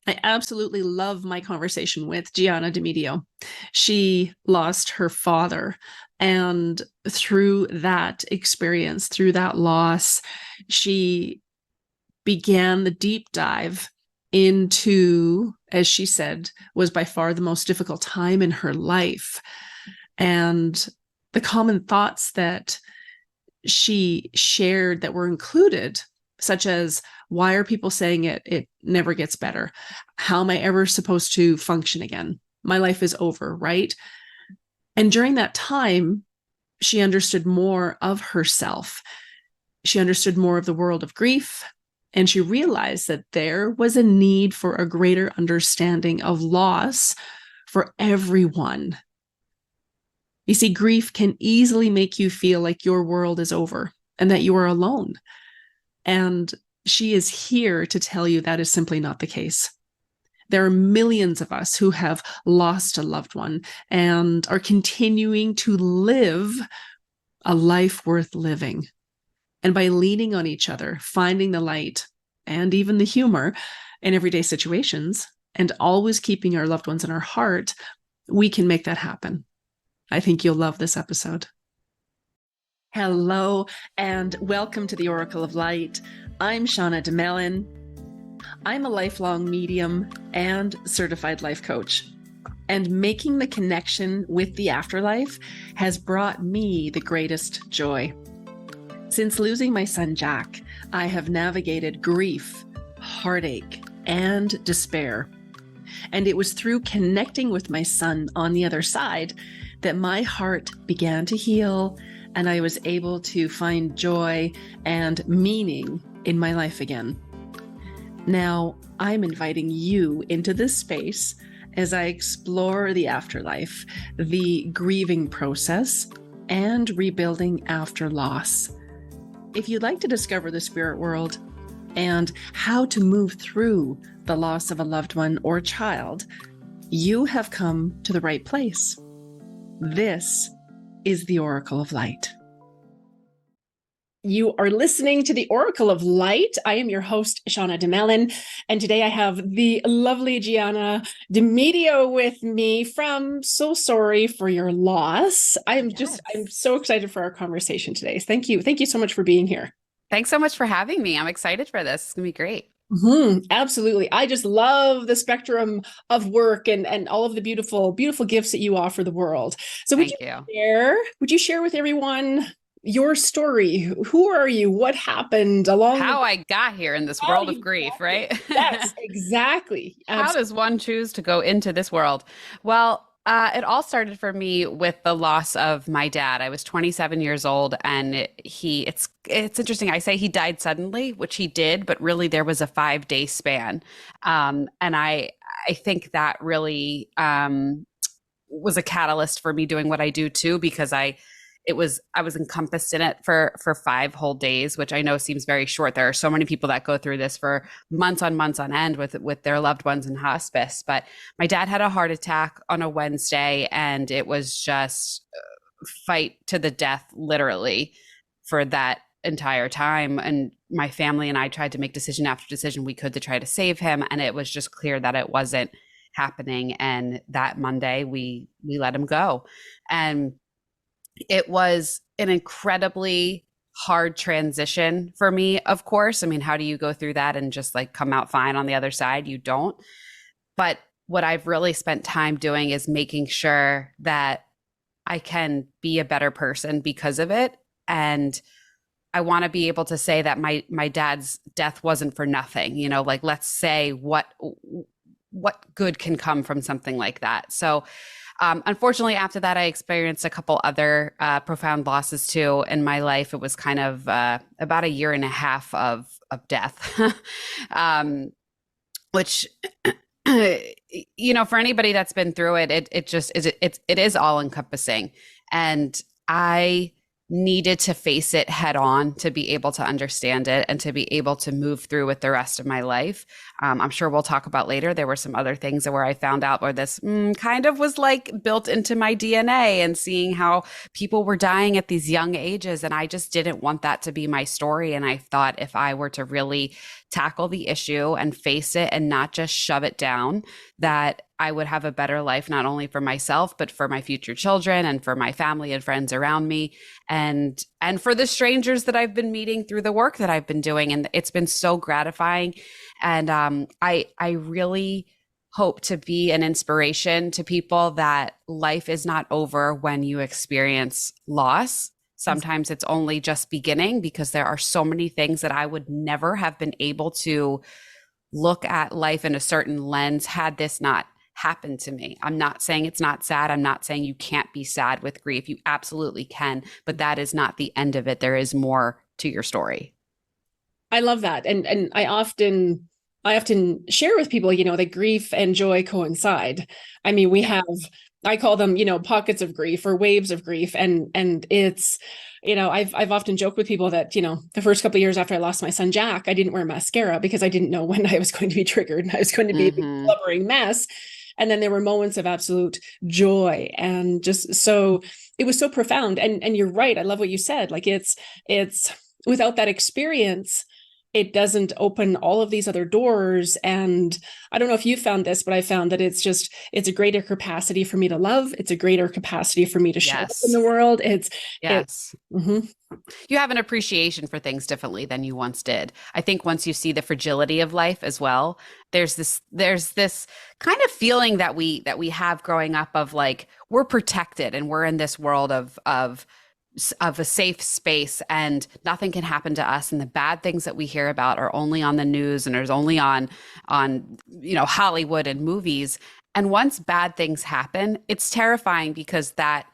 I absolutely love my conversation with Gianna DeMedio. She lost her father. And through that experience, through that loss, she began the deep dive into, as she said, was by far the most difficult time in her life. And the common thoughts that she shared that were included, such as, why are people saying it never gets better? How am I ever supposed to function again? My life is over, right? And during that time, she understood more of herself. She understood more of the world of grief. And she realized that there was a need for a greater understanding of loss for everyone. You see, grief can easily make you feel like your world is over and that you are alone. And she is here to tell you that is simply not the case. There are millions of us who have lost a loved one and are continuing to live a life worth living. And by leaning on each other, finding the light and even the humor in everyday situations, and always keeping our loved ones in our heart, we can make that happen. I think you'll love this episode. Hello, and welcome to the Oracle of Light. I'm Gianna DeMedio. I'm a lifelong medium and certified life coach. And making the connection with the afterlife has brought me the greatest joy. Since losing my son, Jack, I have navigated grief, heartache, and despair. And it was through connecting with my son on the other side that my heart began to heal and I was able to find joy and meaning in my life again. Now, I'm inviting you into this space as I explore the afterlife, the grieving process, and rebuilding after loss. If you'd like to discover the spirit world and how to move through the loss of a loved one or child, you have come to the right place. This is the Oracle of Light. You are listening to the Oracle of Light. I am your host, Gianna DeMedio, and today I have the lovely Gianna DeMedio with me from So Sorry for Your Loss. I'm so excited for our conversation today. Thank you. Thank you so much for being here. Thanks so much for having me. I'm excited for this. It's going to be great. Absolutely. I just love the spectrum of work and all of the beautiful, beautiful gifts that you offer the world. So Thank you. Would you share with everyone your story? Who are you? What happened How I got here in this world of grief, right? Yes, exactly. How does one choose to go into this world? Well, it all started for me with the loss of my dad. I was 27 years old, and it's interesting. I say he died suddenly, which he did, but really there was a 5-day span, and I think that really was a catalyst for me doing what I do too, because I was encompassed in it for 5 whole days, which I know seems very short. There are so many people that go through this for months on end with their loved ones in hospice. But my dad had a heart attack on a Wednesday, and it was just fight to the death, literally, for that entire time. And my family and I tried to make decision after decision we could to try to save him, and it was just clear that it wasn't happening. And that Monday, we let him go, and it was an incredibly hard transition for me, of course. I mean, how do you go through that and just like come out fine on the other side? You don't. But what I've really spent time doing is making sure that I can be a better person because of it. And I want to be able to say that my dad's death wasn't for nothing. You know, like, let's say what good can come from something like that. So unfortunately, after that, I experienced a couple other profound losses too in my life. It was kind of about a year and a half of death, which, you know, for anybody that's been through it, it is all encompassing. And I needed to face it head on to be able to understand it and to be able to move through with the rest of my life. I'm sure we'll talk about later. There were some other things where I found out where this kind of was like built into my DNA, and seeing how people were dying at these young ages. And I just didn't want that to be my story. And I thought if I were to really tackle the issue and face it and not just shove it down, that I would have a better life, not only for myself, but for my future children and for my family and friends around me, and for the strangers that I've been meeting through the work that I've been doing. And it's been so gratifying. And I really hope to be an inspiration to people that life is not over when you experience loss. Sometimes it's only just beginning, because there are so many things that I would never have been able to look at life in a certain lens had this not happened to me. I'm not saying it's not sad. I'm not saying you can't be sad with grief. You absolutely can, but that is not the end of it. There is more to your story. I love that. And I often share with people, that grief and joy coincide. I mean, I call them, pockets of grief or waves of grief. And it's, I've often joked with people that, the first couple of years after I lost my son, Jack, I didn't wear mascara because I didn't know when I was going to be triggered and I was going to be a big blubbering mess. And then there were moments of absolute joy, and just so it was so profound. And you're right. I love what you said. Like it's without that experience, it doesn't open all of these other doors. And I don't know if you found this, but I found that it's a greater capacity for me to love. It's a greater capacity for me to show up in the world. You have an appreciation for things differently than you once did. I think once you see the fragility of life as well, there's this kind of feeling that we have growing up of like, we're protected and we're in this world of a safe space and nothing can happen to us, and the bad things that we hear about are only on the news and there's only on Hollywood and movies. And once bad things happen, it's terrifying, because that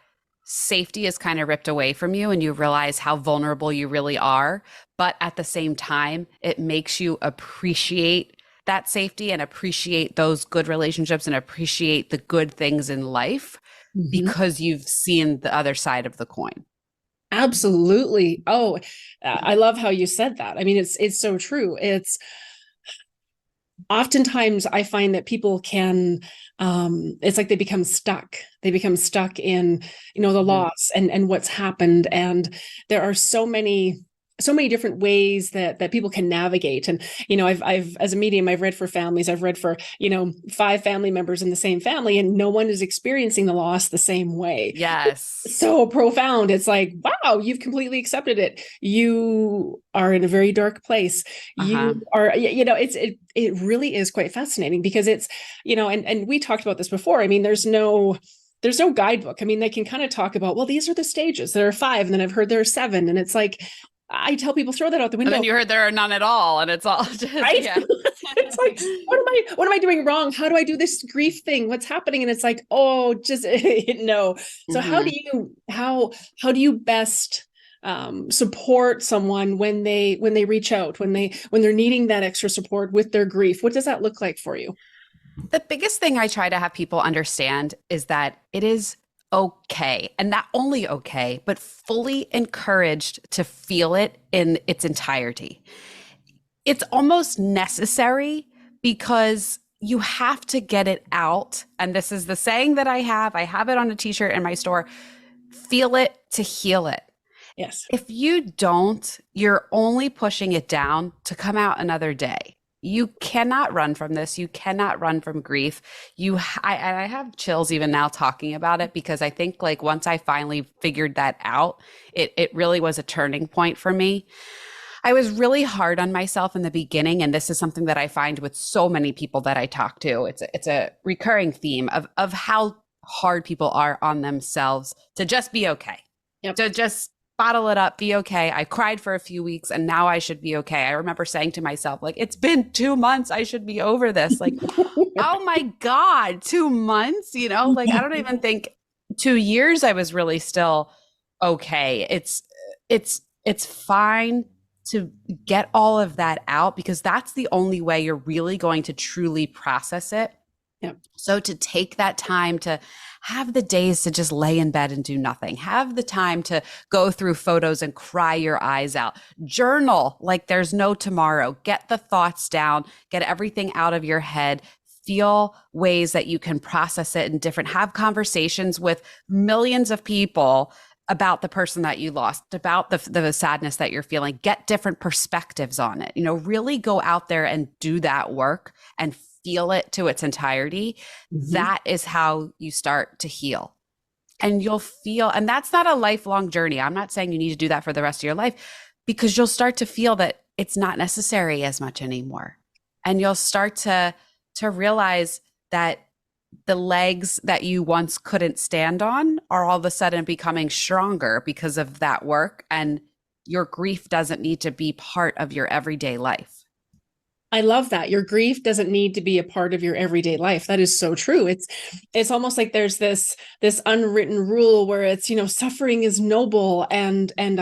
safety is kind of ripped away from you and you realize how vulnerable you really are. But at the same time, it makes you appreciate that safety and appreciate those good relationships and appreciate the good things in life, because you've seen the other side of the coin. Absolutely. Oh, I love how you said that. I mean, it's so true. It's oftentimes I find that people can, it's like they become stuck. They become stuck in, the loss and what's happened. And there are so many different ways that people can navigate. And, I've, as a medium, I've read for families, I've read for, 5 family members in the same family, and no one is experiencing the loss the same way. Yes. It's so profound. It's like, wow, you've completely accepted it. You are in a very dark place. You are, it really is quite fascinating, because it's, and we talked about this before. I mean, there's no guidebook. I mean, they can kind of talk about, well, these are the stages. There are 5, and then I've heard there are 7. And it's like, I tell people, throw that out the window. And then you heard there are none at all, and it's all just, right. Yeah. It's like, what am I doing wrong? How do I do this grief thing? What's happening? And it's like, oh, just no. So how do you best support someone when they reach out, when they're needing that extra support with their grief? What does that look like for you? The biggest thing I try to have people understand is that it is okay, and not only okay, but fully encouraged to feel it in its entirety. It's almost necessary, because you have to get it out. And this is the saying that I have it on a t-shirt in my store: feel it to heal it. Yes. If you don't, you're only pushing it down to come out another day. You cannot run from this. You cannot run from grief. I have chills even now talking about it, because I think like once I finally figured that out, it really was a turning point for me. I was really hard on myself in the beginning, and this is something that I find with so many people that I talk to. It's a recurring theme of how hard people are on themselves to just be okay. Yep. To just bottle it up, be okay. I cried for a few weeks and now I should be okay. I remember saying to myself, like, it's been 2 months. I should be over this. Like, oh my God, 2 months, like, I don't even think 2 years I was really still okay. It's fine to get all of that out, because that's the only way you're really going to truly process it Yeah. So to take that time to have the days to just lay in bed and do nothing, have the time to go through photos and cry your eyes out, journal like there's no tomorrow, get the thoughts down, get everything out of your head, feel ways that you can process it in different, have conversations with millions of people about the person that you lost, about the sadness that you're feeling, get different perspectives on it, really go out there and do that work and feel it to its entirety. That is how you start to heal. And you'll feel, and that's not a lifelong journey. I'm not saying you need to do that for the rest of your life, because you'll start to feel that it's not necessary as much anymore. And you'll start to realize that the legs that you once couldn't stand on are all of a sudden becoming stronger because of that work. And your grief doesn't need to be part of your everyday life. I love that. Your grief doesn't need to be a part of your everyday life. That is so true. It's almost like there's this unwritten rule where it's, suffering is noble, and I'm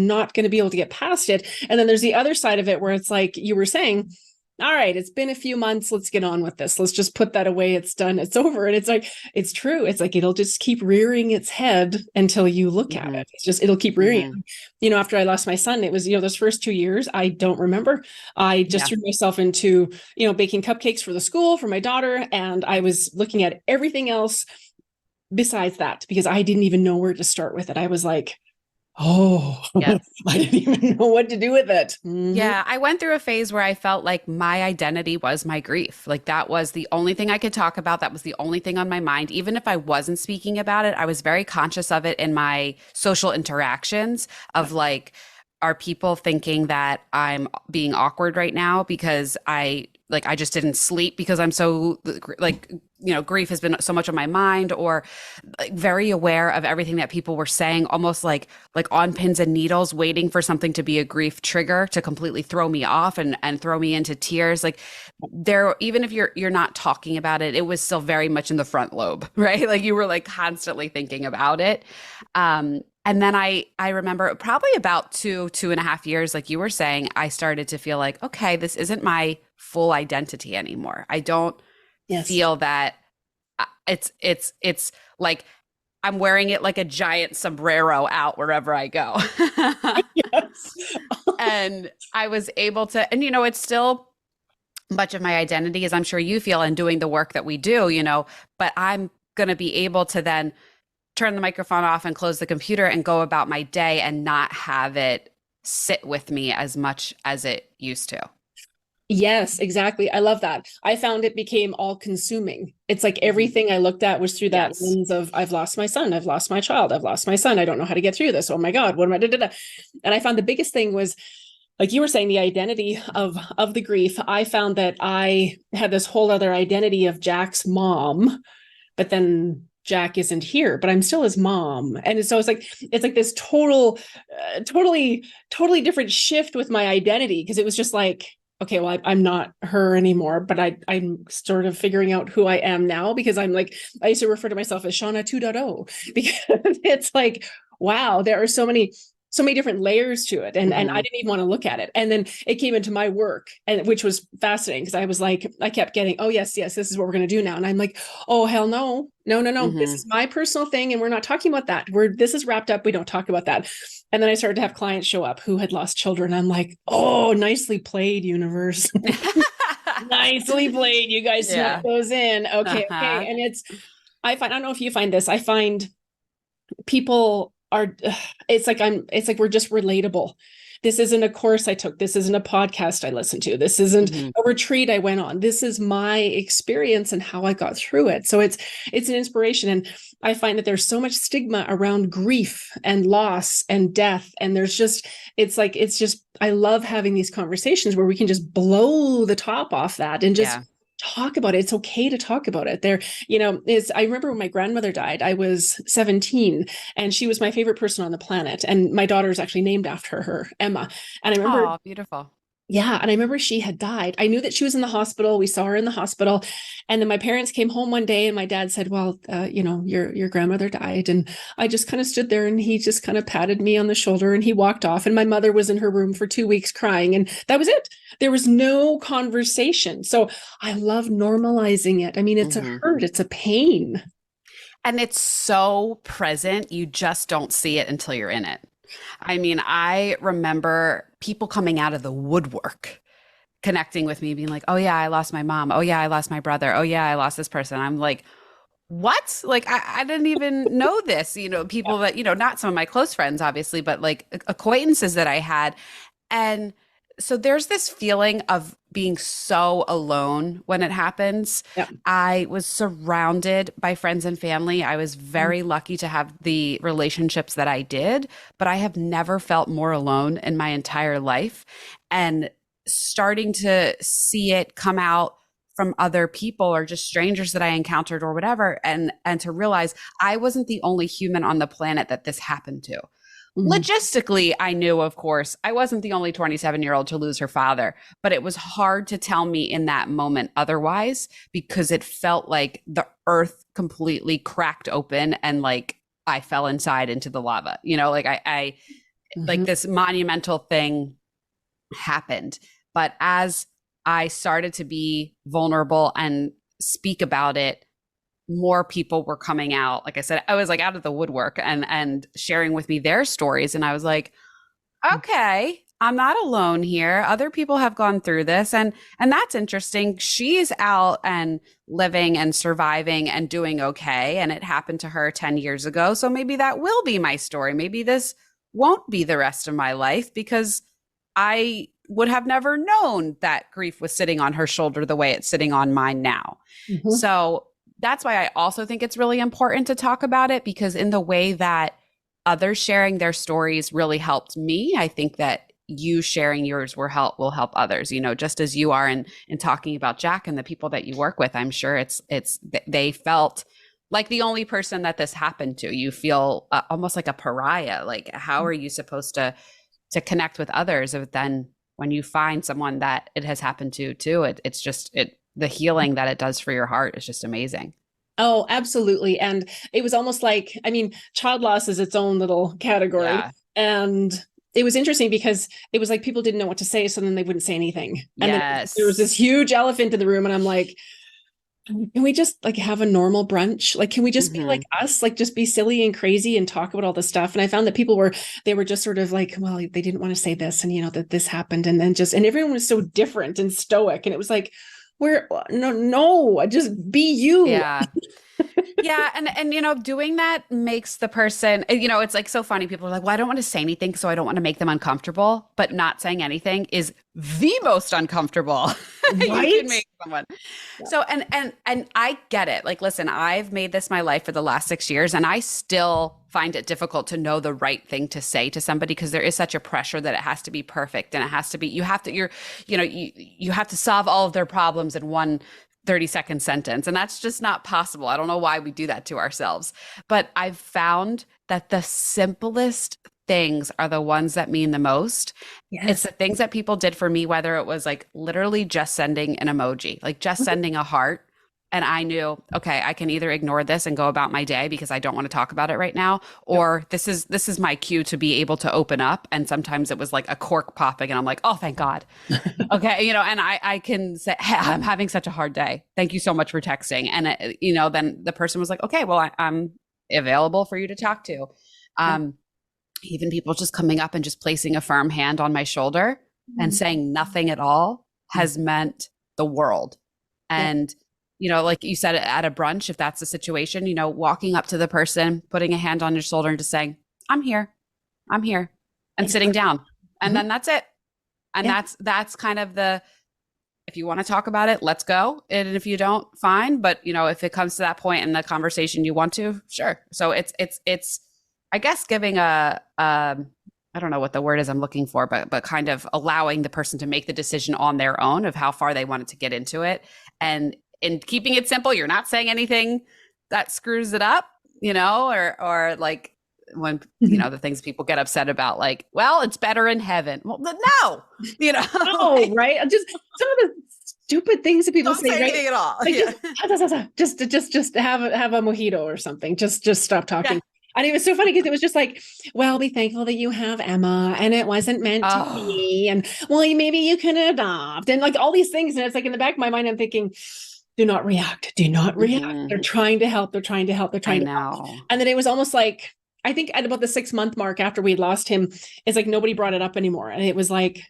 not going to be able to get past it. And then there's the other side of it where it's like you were saying, all right, it's been a few months. Let's get on with this. Let's just put that away. It's done. It's over. And it's like, it's true. It's like, it'll just keep rearing its head until you look at it. It'll keep rearing. After I lost my son, it was, those first 2 years, I don't remember. I just threw myself into, baking cupcakes for the school for my daughter. And I was looking at everything else besides that, because I didn't even know where to start with it. I was like, oh, yes. I didn't even know what to do with it. Yeah, I went through a phase where I felt like my identity was my grief. Like that was the only thing I could talk about. That was the only thing on my mind. Even if I wasn't speaking about it, I was very conscious of it in my social interactions of like, are people thinking that I'm being awkward right now because I just didn't sleep because I'm so grief has been so much on my mind, or like very aware of everything that people were saying, almost like on pins and needles, waiting for something to be a grief trigger to completely throw me off and throw me into tears. Like there, even if you're not talking about it, it was still very much in the front lobe, right? Like you were like constantly thinking about it. And then I remember probably about 2.5 years, like you were saying, I started to feel like, okay, this isn't my full identity anymore. I don't feel that it's like I'm wearing it like a giant sombrero out wherever I go. And I was able to, and it's still much of my identity, as I'm sure you feel, in doing the work that we do, but I'm going to be able to then turn the microphone off and close the computer and go about my day and not have it sit with me as much as it used to. Yes, exactly. I love that. I found it became all consuming. It's like everything I looked at was through that lens of, I've lost my son, I've lost my child, I've lost my son, I don't know how to get through this. Oh my God, what am I doing? And I found the biggest thing was, like you were saying, the identity of the grief. I found that I had this whole other identity of Jack's mom, but then Jack isn't here, but I'm still his mom. And so it's like this totally different shift with my identity, because it was just like, okay, well, I'm not her anymore, but I'm sort of figuring out who I am now, because I'm like, I used to refer to myself as Shauna 2.0, because it's like, wow, there are so many different layers to it. And I didn't even want to look at it. And then it came into my work, and which was fascinating, because I was like, I kept getting, oh yes, this is what we're going to do now. And I'm like, oh, hell no. This is my personal thing. And we're not talking about that. This is wrapped up. We don't talk about that. And then I started to have clients show up who had lost children. I'm like, oh, nicely played, universe. Nicely played. You guys snuck those in. Okay. And I don't know if you find this, I find people are, it's like we're just relatable. This isn't a course I took. This isn't a podcast I listened to. This isn't a retreat I went on. This is my experience and how I got through it. So it's an inspiration. And I find that there's so much stigma around grief and loss and death. And I love having these conversations where we can just blow the top off that and just talk about it. It's okay to talk about it. I remember when my grandmother died, I was 17, and she was my favorite person on the planet. And my daughter is actually named after her, Emma. And I remember, oh, beautiful. Yeah, and I remember she had died. I knew that she was in the hospital. We saw her in the hospital, and then my parents came home one day, and my dad said, "Well, your grandmother died." And I just kind of stood there, and he just kind of patted me on the shoulder, and he walked off. And my mother was in her room for 2 weeks crying, and that was it. There was no conversation. So I love normalizing it. I mean, it's a Mhm. hurt, it's a pain. And it's so present, you just don't see it until you're in it. I mean, I remember people coming out of the woodwork, connecting with me, being like, oh, yeah, I lost my mom. Oh, yeah, I lost my brother. Oh, yeah, I lost this person. I'm like, what? Like, I didn't even know this. People that, not some of my close friends, obviously, but like acquaintances that I had. And so there's this feeling of being so alone when it happens. Yeah. I was surrounded by friends and family. I was very lucky to have the relationships that I did, but I have never felt more alone in my entire life. And starting to see it come out from other people or just strangers that I encountered or whatever, and to realize I wasn't the only human on the planet that this happened to. Mhm. Logistically, I knew, of course, I wasn't the only 27-year-old to lose her father, but it was hard to tell me in that moment otherwise because it felt like the earth completely cracked open and like I fell inside into the lava. Like I like Mhm. this monumental thing happened. But as I started to be vulnerable and speak about it, more people were coming out. Like I said, I was like out of the woodwork and sharing with me their stories. And I was like, okay, I'm not alone here. Other people have gone through this. And that's interesting. She's out and living and surviving and doing okay. And it happened to her 10 years ago. So maybe that will be my story. Maybe this won't be the rest of my life because I would have never known that grief was sitting on her shoulder the way it's sitting on mine now. Mhm. So that's why I also think it's really important to talk about it because in the way that others sharing their stories really helped me, I think that you sharing yours will help others, just as you are in talking about Jack and the people that you work with. I'm sure they felt like the only person that this happened to. You feel almost like a pariah. Like how are you supposed to connect with others if then when you find someone that it has happened to too, it's just the healing that it does for your heart is just amazing. Oh, absolutely. And it was almost like, I mean, child loss is its own little category. Yeah. And it was interesting because it was like people didn't know what to say, so then they wouldn't say anything. And then there was this Yes. huge elephant in the room, and I'm like, can we just like have a normal brunch? Like, can we just be like Hmm. us? Like, just be silly and crazy and talk about all this stuff. And I found that they were just sort of like, well, they didn't want to say this, and that this happened, and then and everyone was so different and stoic, and it was like, no, just be you. Yeah. Yeah, and doing that makes the person, it's like so funny. People are like, "Well, I don't want to say anything, so I don't want to make them uncomfortable." But not saying anything is the most uncomfortable you can Right? make someone. So and I get it. Like, listen, I've made this my life for the last 6 years, and I still find it difficult to know the right thing to say to somebody because there is such a pressure that it has to be perfect and it has to be you have to solve all of their problems in one 30-second sentence. And that's just not possible. I don't know why we do that to ourselves. But I've found that the simplest things are the ones that mean the most. It's Yes. the things that people did for me, whether it was like literally just sending an emoji, like just sending a heart. And I knew, okay, I can either ignore this and go about my day because I don't want to talk about it right now, Yep. or this is my cue to be able to open up. And sometimes it was like a cork popping, and I'm like, oh, thank God. Okay, and I can say, hey, I'm having such a hard day. Thank you so much for texting. And then the person was like, okay, well, I'm available for you to talk to. Yeah. Um, Even people just coming up and just placing a firm hand on my shoulder and saying nothing at all has meant the world. Yeah. And like you said at a brunch, if that's the situation, walking up to the person, putting a hand on your shoulder and just saying, I'm here, and sitting Exactly. down. And Mhm. then that's it. And Yeah. that's kind of if you want to talk about it, let's go. And if you don't, fine. But if it comes to that point in the conversation you want to, sure. So it's I guess giving I don't know what the word is I'm looking for, but kind of allowing the person to make the decision on their own of how far they wanted to get into it. And in keeping it simple, you're not saying anything that screws it up, or like when, the things people get upset about, like, well, it's better in heaven. Well, no, Oh, like, right. Just some of the stupid things that people don't say, say right? anything at all. Like Yeah. just have a mojito or something. Just stop Yeah. talking. And it was so funny because it was just like, well, be thankful that you have Emma and it wasn't meant to Oh, be. And well, maybe you can adopt and like all these things. And it's like in the back of my mind, I'm thinking, do not react. Do not react. They're trying to help. They're trying to help. They're I trying to help. know. And then it was almost like, I think at about the 6-month mark after we'd lost him, it's like nobody brought it up anymore. And it was like,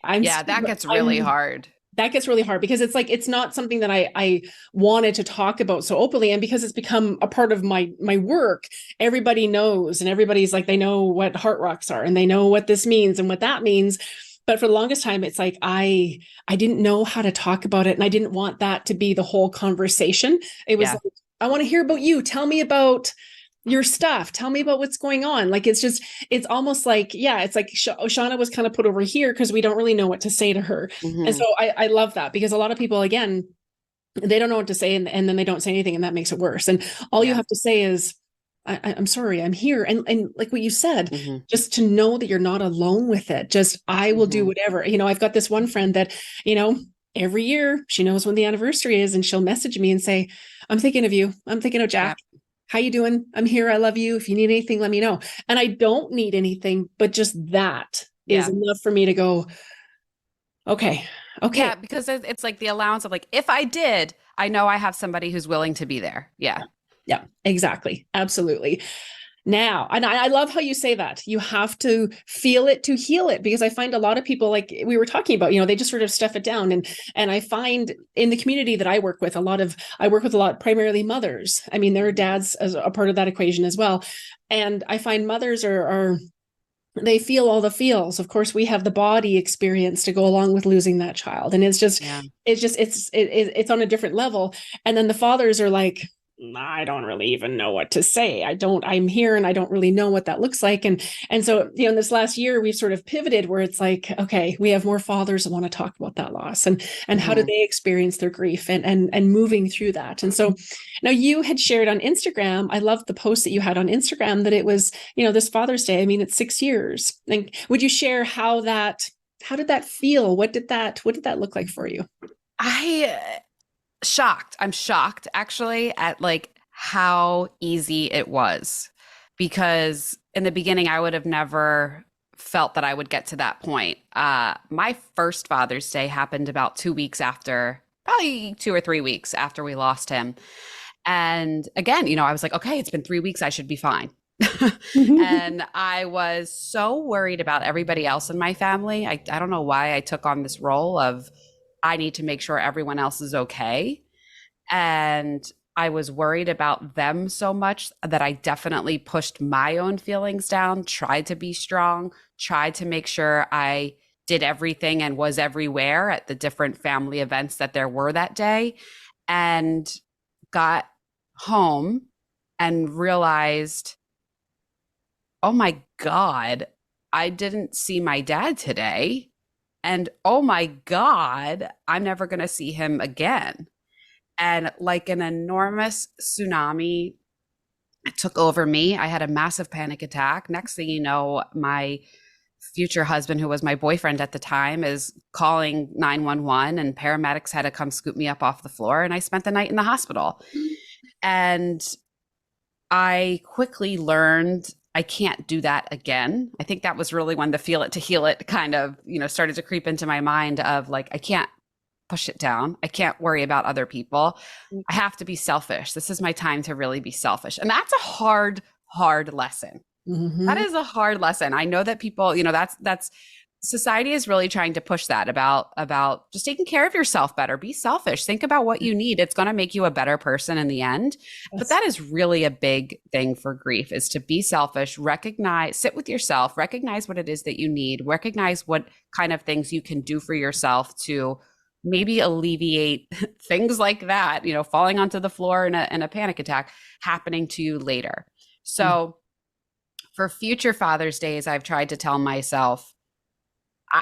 Yeah, that gets really hard. That gets really hard because it's like it's not something that I wanted to talk about so openly, and because it's become a part of my work, everybody knows, and everybody's like, they know what heart rocks are and they know what this means and what that means. But for the longest time, it's like I didn't know how to talk about it, and I didn't want that to be the whole conversation. It was like, I want to hear about you. Tell me about your stuff. Tell me about what's going on. Like, it's almost like, yeah, it's like Shauna was kind of put over here because we don't really know what to say to her. And so I love that because a lot of people, again, they don't know what to say and then they don't say anything and that makes it worse. And all you have to say is, I'm sorry, I'm here. And like what you said, just to know that you're not alone with it. Just, I will do whatever. I've got this one friend that, every year she knows when the anniversary is and she'll message me and say, I'm thinking of you. I'm thinking of Jack. Yep. How you doing? I'm here. I love you. If you need anything, let me know. And I don't need anything, but just that is enough for me to go, okay. Yeah, because it's like the allowance of like, if I did, I know I have somebody who's willing to be there. Yeah. Yeah, exactly. Absolutely. Now, and I love how you say that you have to feel it to heal it, because I find a lot of people, like we were talking about, they just sort of stuff it down. And I find in the community that I work with primarily mothers. I mean, there are dads as a part of that equation as well. And I find mothers are they feel all the feels. Of course, we have the body experience to go along with losing that child. And it's on a different level. And then the fathers are like, I don't really even know what to say. I'm here and I don't really know what that looks like. And so, in this last year, we've sort of pivoted where it's like, okay, we have more fathers that want to talk about that loss and how do they experience their grief and moving through that. And so now you had shared on Instagram, I loved the post that you had on Instagram that it was, this Father's Day. I mean, it's 6 years. And would you share how did that feel? What did that look like for you? I'm shocked actually at like how easy it was, because in the beginning I would have never felt that I would get to that point. My first Father's Day happened about 2 weeks after, probably 2 or 3 weeks after we lost him. And again, I was like, okay, it's been 3 weeks. I should be fine. And I was so worried about everybody else in my family. I don't know why I took on this role of, I need to make sure everyone else is okay. And I was worried about them so much that I definitely pushed my own feelings down, tried to be strong, tried to make sure I did everything and was everywhere at the different family events that there were that day, and got home and realized, oh my God, I didn't see my dad today. And oh my God, I'm never going to see him again. And like an enormous tsunami took over me. I had a massive panic attack. Next thing you know, my future husband, who was my boyfriend at the time, is calling 911, and paramedics had to come scoop me up off the floor. And I spent the night in the hospital. And I quickly learned I can't do that again. I think that was really when the feel it to heal it kind of, started to creep into my mind of like, I can't push it down. I can't worry about other people. I have to be selfish. This is my time to really be selfish. And that's a hard lesson. That is a hard lesson. I know that people, that's society is really trying to push that about just taking care of yourself better. Be selfish. Think about what you need. It's going to make you a better person in the end. Yes. But that is really a big thing for grief, is to be selfish, sit with yourself, recognize what it is that you need, recognize what kind of things you can do for yourself to maybe alleviate things like that, falling onto the floor in a panic attack happening to you later. So for future Father's Days, I've tried to tell myself,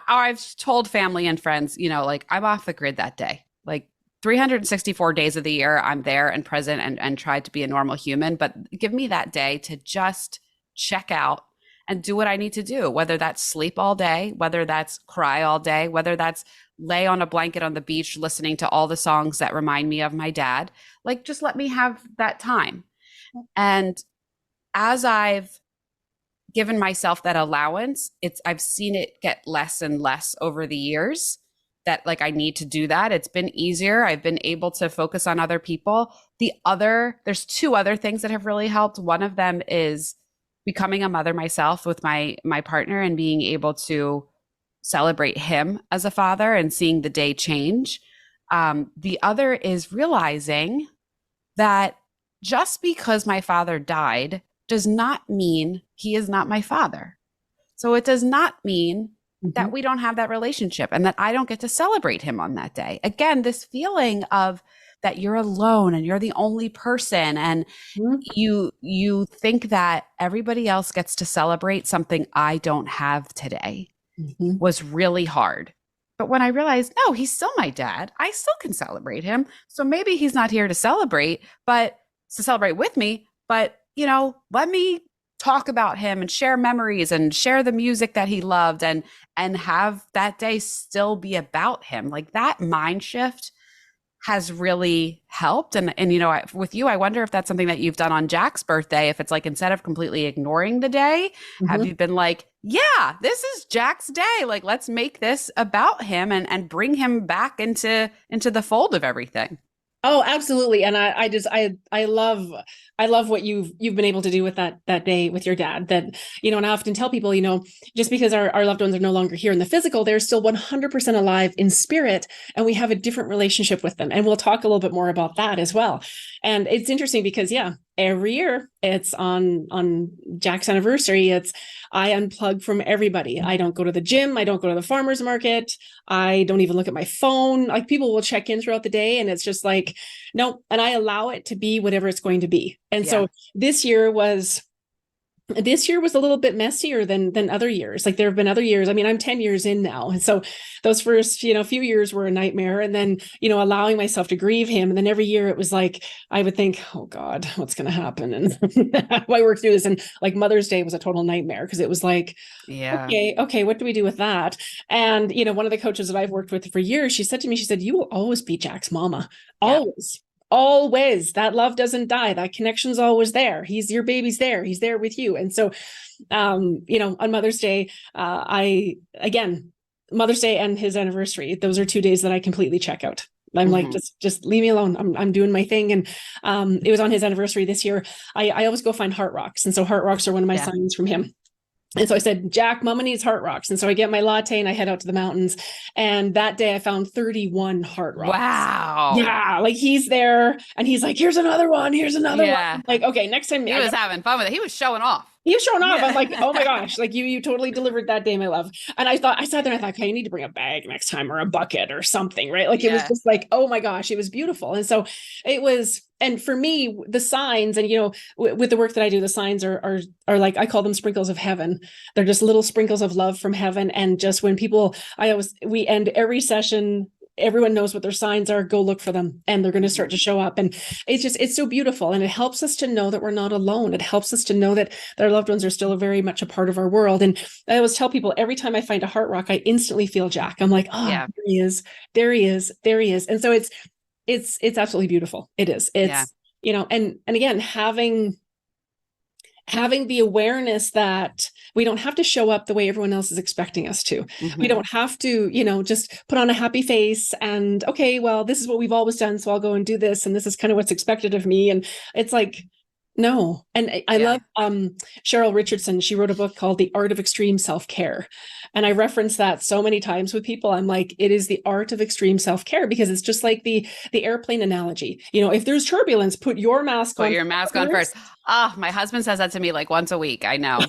I've told family and friends, like, I'm off the grid that day. Like 364 days of the year, I'm there and present and tried to be a normal human. But give me that day to just check out and do what I need to do, whether that's sleep all day, whether that's cry all day, whether that's lay on a blanket on the beach listening to all the songs that remind me of my dad. Like, just let me have that time. And as I've given myself that allowance, I've seen it get less and less over the years that like I need to do that. It's been easier. I've been able to focus on other people. There's two other things that have really helped. One of them is becoming a mother myself with my partner and being able to celebrate him as a father and seeing the day change. The other is realizing that just because my father died does not mean he is not my father. So it does not mean that we don't have that relationship and that I don't get to celebrate him on that day. Again, this feeling of that you're alone and you're the only person, and you think that everybody else gets to celebrate something I don't have today was really hard. But when I realized, no, he's still my dad, I still can celebrate him. So maybe he's not here to celebrate with me, but let me talk about him and share memories and share the music that he loved and have that day still be about him. Like, that mind shift has really helped. And with you, I wonder if that's something that you've done on Jack's birthday. If it's like, instead of completely ignoring the day, have you been like, yeah, this is Jack's day. Like, let's make this about him and bring him back into the fold of everything. Oh, absolutely. And I love what you've been able to do with that day with your dad. That, and I often tell people, just because our loved ones are no longer here in the physical, they're still 100% alive in spirit, and we have a different relationship with them. And we'll talk a little bit more about that as well. And it's interesting because, every year it's on Jack's anniversary. I unplug from everybody. I don't go to the gym. I don't go to the farmer's market. I don't even look at my phone. Like, people will check in throughout the day, and it's just like, no. And I allow it to be whatever it's going to be. And so this year was a little bit messier than other years. Like, there have been other years. I mean, I'm 10 years in now. And so those first, few years were a nightmare. And then, allowing myself to grieve him. And then every year it was like, I would think, oh God, what's going to happen? And how do I work through this? And like, Mother's Day was a total nightmare, because it was like, okay, what do we do with that? And, one of the coaches that I've worked with for years, she said to me, you will always be Jack's mama. Always. Always. That love doesn't die. That connection's always there. Your baby's there. He's there with you. And so, on Mother's Day, Mother's Day and his anniversary, those are 2 days that I completely check out. I'm like, just leave me alone. I'm doing my thing. And it was on his anniversary this year. I always go find heart rocks. And so heart rocks are one of my signs from him. And so I said, Jack, Mama needs heart rocks. And so I get my latte and I head out to the mountains. And that day I found 31 heart rocks. Wow. Yeah. Like, he's there and he's like, here's another one. Here's another one. I'm like, okay, next time. He was having fun with it. He was showing off. He was showing off. I was like, oh my gosh, like you totally delivered that day, my love. And I sat there and I thought, okay, you need to bring a bag next time, or a bucket or something, right? Like, it was just like, oh my gosh, it was beautiful. And so it was, and for me, the signs, and, with the work that I do, the signs are like, I call them sprinkles of heaven. They're just little sprinkles of love from heaven. And just when we end every session, everyone knows what their signs are, go look for them, and they're going to start to show up. And it's so beautiful. And it helps us to know that we're not alone. It helps us to know that our loved ones are still very much a part of our world. And I always tell people, every time I find a heart rock, I instantly feel Jack. I'm like, there he is. There he is. There he is. And so it's absolutely beautiful. It is. It's, and again, having the awareness that we don't have to show up the way everyone else is expecting us to. We don't have to, just put on a happy face and, okay, well, this is what we've always done, so I'll go and do this, and this is kind of what's expected of me. And it's like, no. And I love Cheryl Richardson. She wrote a book called The Art of Extreme Self-Care. And I reference that so many times with people. I'm like, it is the art of extreme self-care, because it's just like the airplane analogy. If there's turbulence, put your mask on. Put your mask on first. My husband says that to me like once a week. I know.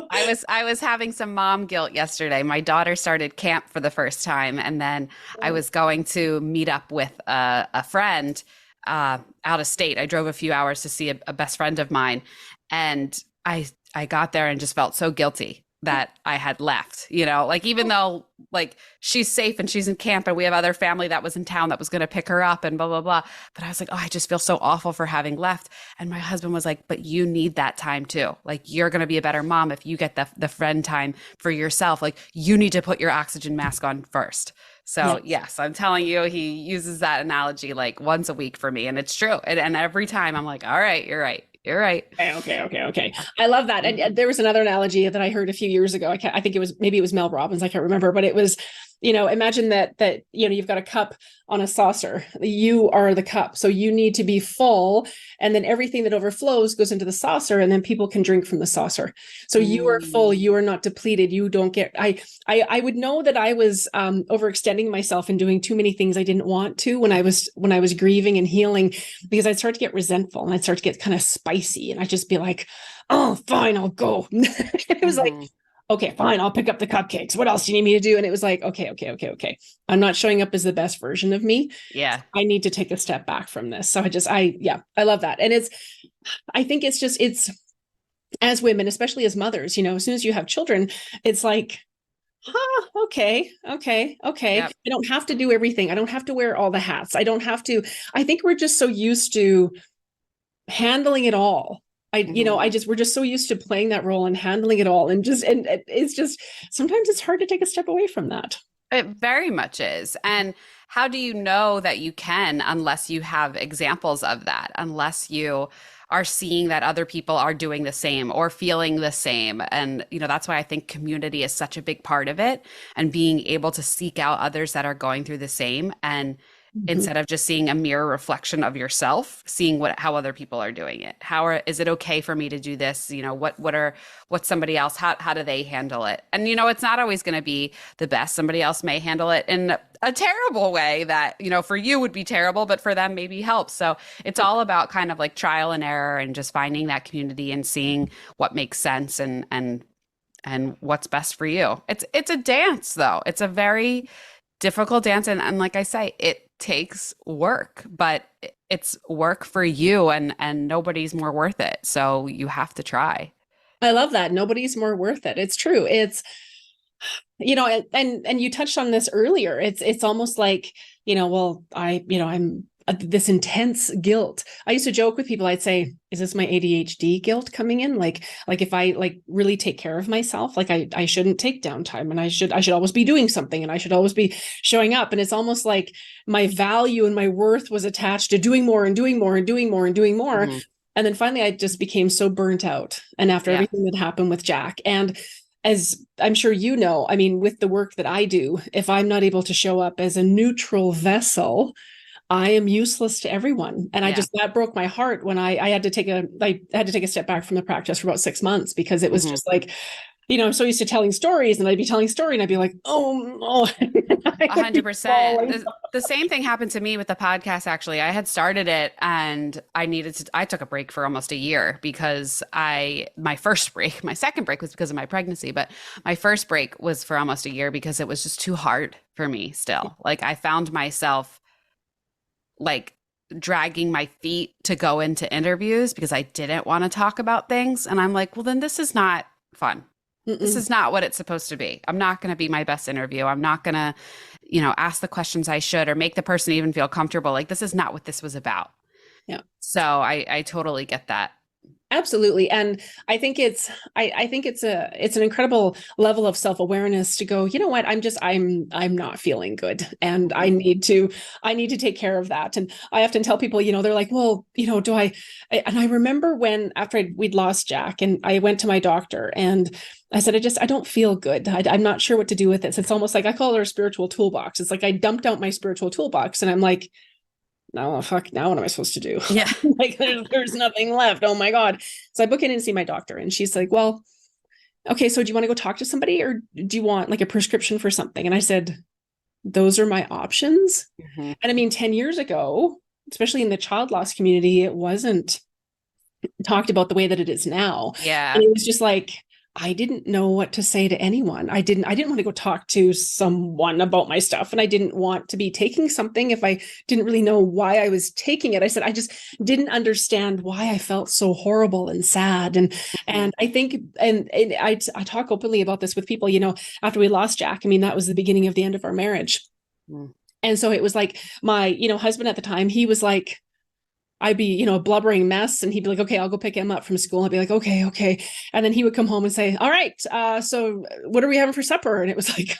I was having some mom guilt yesterday. My daughter started camp for the first time. And then I was going to meet up with a friend out of state. I drove a few hours to see a best friend of mine. And I got there and just felt so guilty that I had left, you know, like even though like she's safe and she's in camp and we have other family that was in town that was going to pick her up and blah, blah, blah. But I was like, oh, I just feel so awful for having left. And my husband was like, but you need that time too. Like you're going to be a better mom if you get the friend time for yourself. Like you need to put your oxygen mask on first. So yes, I'm telling you, he uses that analogy like once a week for me. And it's true. And every time I'm like, all right, you're right. You're right. Okay. I love that. And there was another analogy that I heard a few years ago. I think maybe it was Mel Robbins. I can't remember, but it was, imagine that, you've got a cup on a saucer. You are the cup. So you need to be full. And then everything that overflows goes into the saucer and then people can drink from the saucer. So you are full. You are not depleted. You don't get, I would know that I was overextending myself and doing too many things I didn't want to when I was grieving and healing, because I'd start to get resentful and I'd start to get kind of spicy and I'd just be like, oh, fine, I'll go. It was like, okay, fine, I'll pick up the cupcakes. What else do you need me to do? And it was like, okay. I'm not showing up as the best version of me. Yeah. I need to take a step back from this. So I love that. And I think it's as women, especially as mothers, as soon as you have children, it's like, okay. Yep. I don't have to do everything. I don't have to wear all the hats. I think we're just so used to handling it all. We're just so used to playing that role and handling it all. And it's just, sometimes it's hard to take a step away from that. It very much is. And how do you know that you can, unless you have examples of that, unless you are seeing that other people are doing the same or feeling the same? And, that's why I think community is such a big part of it, and being able to seek out others that are going through the same, and instead of just seeing a mirror reflection of yourself, seeing how other people are doing it. Is it okay for me to do this? What's somebody else? How do they handle it? And, it's not always going to be the best. Somebody else may handle it in a terrible way that, for you would be terrible, but for them maybe helps. So it's all about kind of like trial and error and just finding that community and seeing what makes sense and what's best for you. It's a dance though. It's a very difficult dance. And like I say, it takes work, but it's work for you, and nobody's more worth it. So you have to try. I love that. Nobody's more worth it. It's true. It's, and you touched on this earlier. It's almost like, I'm this intense guilt. I used to joke with people. I'd say, is this my ADHD guilt coming in? Like if I really take care of myself, like I shouldn't take downtime, and I should always be doing something, and I should always be showing up. And it's almost like my value and my worth was attached to doing more and doing more and doing more and doing more. Mm-hmm. And then finally I just became so burnt out. And after everything that happened with Jack, and as I'm sure with the work that I do, if I'm not able to show up as a neutral vessel, I am useless to everyone. And that broke my heart when I had to take a step back from the practice for about 6 months, because it was just like, I'm so used to telling stories, and I'd be telling a story and I'd be like, oh no. 100%. The same thing happened to me with the podcast. Actually, I had started it and I took a break for almost a year because my second break was because of my pregnancy, but my first break was for almost a year because it was just too hard for me still. Like I found myself like dragging my feet to go into interviews because I didn't want to talk about things. And I'm like, well, then this is not fun. Mm-mm. This is not what it's supposed to be. I'm not going to be my best interview. I'm not going to, ask the questions I should or make the person even feel comfortable. Like this is not what this was about. Yeah. So I totally get that. Absolutely. And I think it's an incredible level of self-awareness to go, you know what, I'm not feeling good. And I need to take care of that. And I often tell people, they're like, well, and I remember after we'd lost Jack, and I went to my doctor and I said, I don't feel good. I'm not sure what to do with this. It's almost like I call it our spiritual toolbox. It's like I dumped out my spiritual toolbox and I'm like, now what am I supposed to do? Yeah. Like there's nothing left. Oh my God. So I book in and see my doctor, and she's like, well, okay, so do you want to go talk to somebody, or do you want like a prescription for something? And I said, those are my options. Mm-hmm. And 10 years ago, especially in the child loss community, it wasn't talked about the way that it is now. Yeah. And it was just like, I didn't know what to say to anyone. I didn't want to go talk to someone about my stuff. And I didn't want to be taking something if I didn't really know why I was taking it. I said, I just didn't understand why I felt so horrible and sad. And I think, and I talk openly about this with people, after we lost Jack, I mean, that was the beginning of the end of our marriage. Mm. And so it was like my, husband at the time, he was like, I'd be, a blubbering mess, and he'd be like, okay, I'll go pick him up from school. I'd be like, okay, okay. And then he would come home and say, all right, so what are we having for supper? And it was like,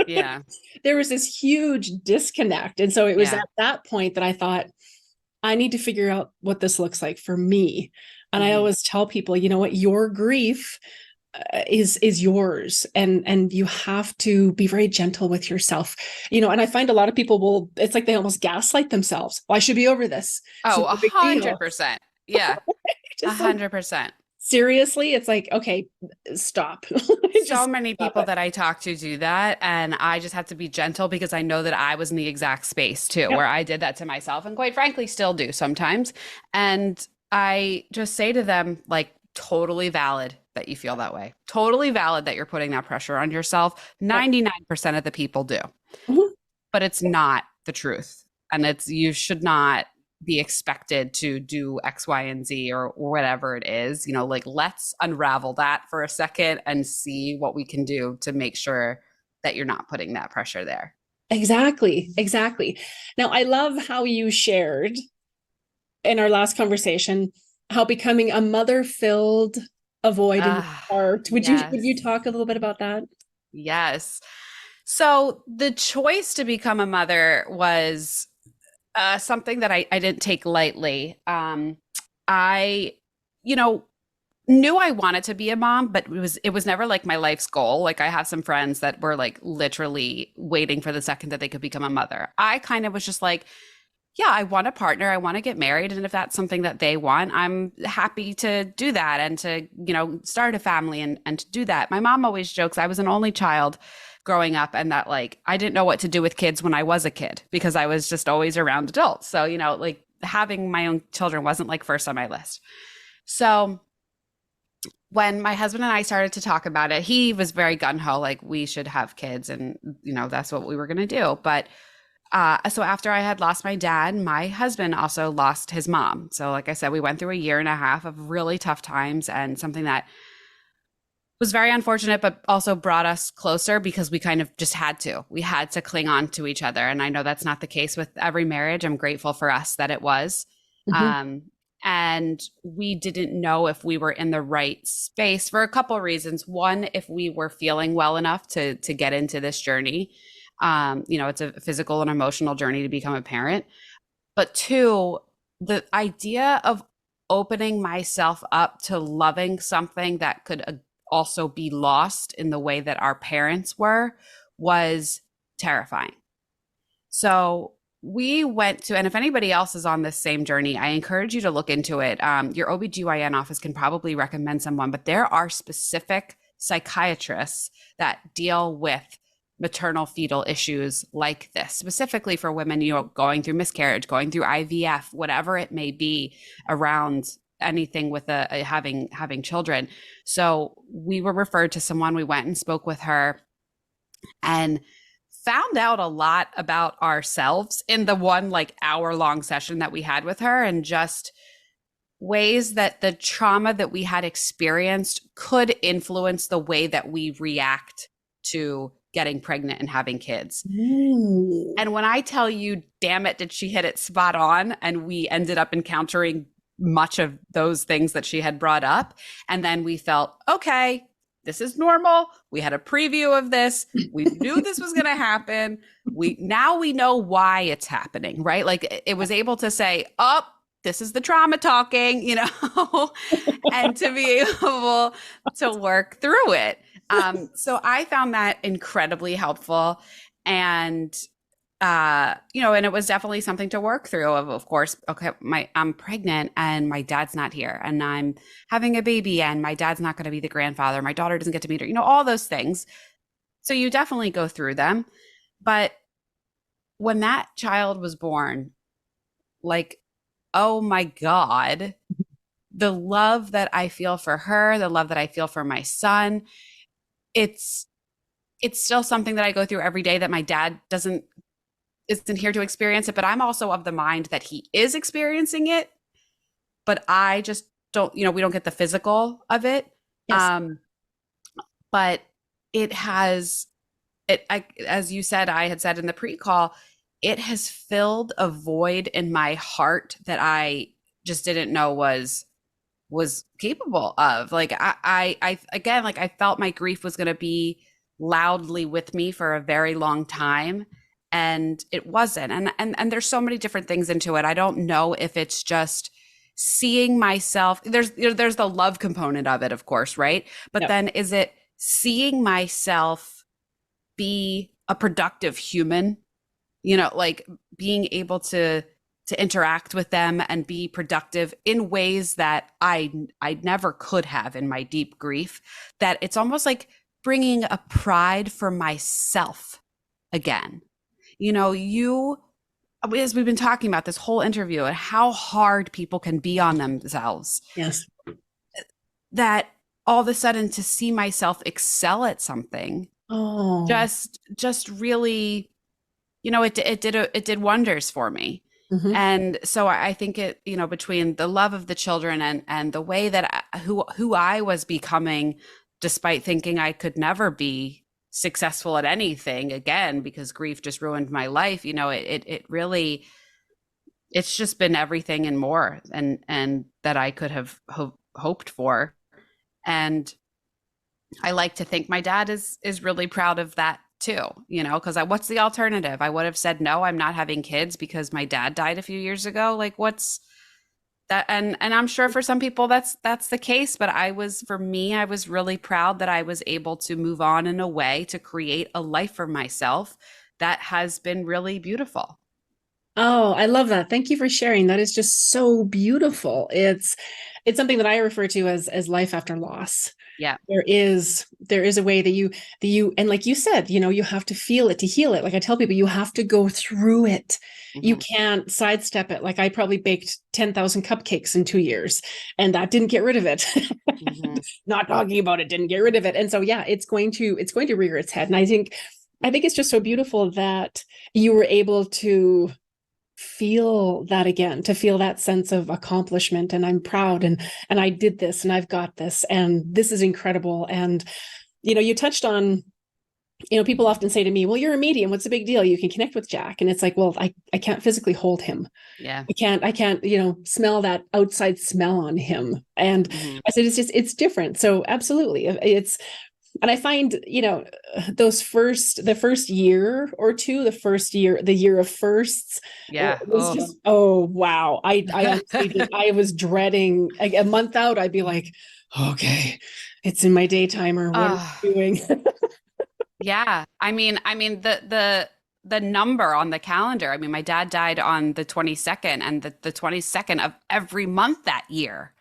Yeah. there was this huge disconnect. And so it was Yeah. at that point that I thought, I need to figure out what this looks like for me. And I always tell people, you know what, your grief is yours, and you have to be very gentle with yourself, and I find a lot of people will, it's like they almost gaslight themselves. Well, I should be over this. It's Oh, not a big deal. 100%. Yeah. Just like, 100%. seriously, it's like, okay, stop. So Just many stop people it. that I talk to do that. And I just have to be gentle because I know that I was in the exact space too, Yep. where I did that to myself and quite frankly still do sometimes. And I just say to them, like, totally valid that you feel that way. Totally valid that you're putting that pressure on yourself. Yep. 99% of the people do, Mhm. but it's not the truth. And you should not be expected to do X, Y, and Z or whatever it is. Like, let's unravel that for a second and see what we can do to make sure that you're not putting that pressure there. Exactly. Exactly. Now, I love how you shared in our last conversation how becoming a mother filled a void in your Ah, heart. Would you yes. talk a little bit about that? Yes. So the choice to become a mother was something that I didn't take lightly. I, you know, knew I wanted to be a mom, but it was never like my life's goal. Like I have some friends that were like literally waiting for the second that they could become a mother. I kind of was just like, yeah, I want a partner. I want to get married. And if that's something that they want, I'm happy to do that and to, start a family and to do that. My mom always jokes, I was an only child growing up and that like I didn't know what to do with kids when I was a kid because I was just always around adults. So, like having my own children wasn't like first on my list. So when my husband and I started to talk about it, he was very gun ho, like we should have kids and, that's what we were going to do. But so after I had lost my dad, my husband also lost his mom. So like I said, we went through a year and a half of really tough times and something that was very unfortunate, but also brought us closer because we kind of just had to. We had to cling on to each other. And I know that's not the case with every marriage. I'm grateful for us that it was. Mhm. Um, and we didn't know if we were in the right space for a couple of reasons. One, if we were feeling well enough to get into this journey. It's a physical and emotional journey to become a parent. But two, the idea of opening myself up to loving something that could also be lost in the way that our parents were was terrifying. So we went to, and if anybody else is on this same journey, I encourage you to look into it. Your OBGYN office can probably recommend someone, but there are specific psychiatrists that deal with maternal fetal issues like this, specifically for women, going through miscarriage, going through IVF, whatever it may be around anything with having children. So we were referred to someone. We went and spoke with her and found out a lot about ourselves in the one like hour-long session that we had with her, and just ways that the trauma that we had experienced could influence the way that we react to getting pregnant and having kids. Ooh. And when I tell you, damn it, did she hit it spot on? And we ended up encountering much of those things that she had brought up. And then we felt, okay, this is normal. We had a preview of this. We knew this was going to happen. Now we know why it's happening, right? Like it was able to say, oh, this is the trauma talking, and to be able to work through it. So I found that incredibly helpful. And and it was definitely something to work through of course, okay, I'm pregnant and my dad's not here and I'm having a baby and my dad's not going to be the grandfather. My daughter doesn't get to meet her, all those things. So you definitely go through them. But when that child was born, like, oh my God, the love that I feel for her, the love that I feel for my son, it's it's still something that I go through every day that my dad doesn't isn't here to experience it, but I'm also of the mind that he is experiencing it, but I just don't, we don't get the physical of it. Yes. Um, but it has as you said, I had said in the pre-call, it has filled a void in my heart that I just didn't know was capable of. Like I again, like I felt my grief was going to be loudly with me for a very long time, and it wasn't. And there's so many different things into it. I don't know if it's just seeing myself. There's the love component of it, of course, right? But Yep. then is it seeing myself be a productive human, like being able to interact with them and be productive in ways that I never could have in my deep grief, that it's almost like bringing a pride for myself again. You, as we've been talking about this whole interview and how hard people can be on themselves, Yes. that all of a sudden to see myself excel at something Oh. just really, it did wonders for me. Mhm. And so I think it, between the love of the children and the way that who I was becoming, despite thinking I could never be successful at anything again because grief just ruined my life, it really, it's just been everything and more and that I could have hoped for. And I like to think my dad is really proud of that too, because what's the alternative? I would have said no, I'm not having kids because my dad died a few years ago. Like what's that? And I'm sure for some people that's the case, but for me, I was really proud that I was able to move on in a way to create a life for myself that has been really beautiful. Oh, I love that. Thank you for sharing. That is just so beautiful. It's something that I refer to as life after loss. Yeah. There is a way that you and like you said, you have to feel it to heal it. Like I tell people, you have to go through it. You Hmm. can't sidestep it. Like I probably baked 10,000 cupcakes in 2 years, and that didn't get rid of it. Hmm. Not talking about it didn't get rid of it. And so yeah, it's going to rear its head. And I think it's just so beautiful that you were able to feel that again, to feel that sense of accomplishment, and I'm proud, and I did this, and I've got this, and this is incredible. And you touched on, people often say to me, well, you're a medium, what's the big deal, you can connect with Jack. And it's like, well, I can't physically hold him. Yeah. I can't smell that outside smell on him. And Hmm. I said, it's different. So absolutely, and I find, the first year or two, the year of firsts, Yeah. was Oh. just, oh, wow. I honestly I was dreading a month out. I'd be like, okay, it's in my day timer. What are Ah. we doing? Yeah. I mean the number on the calendar. I mean, my dad died on the 22nd, and the 22nd of every month that year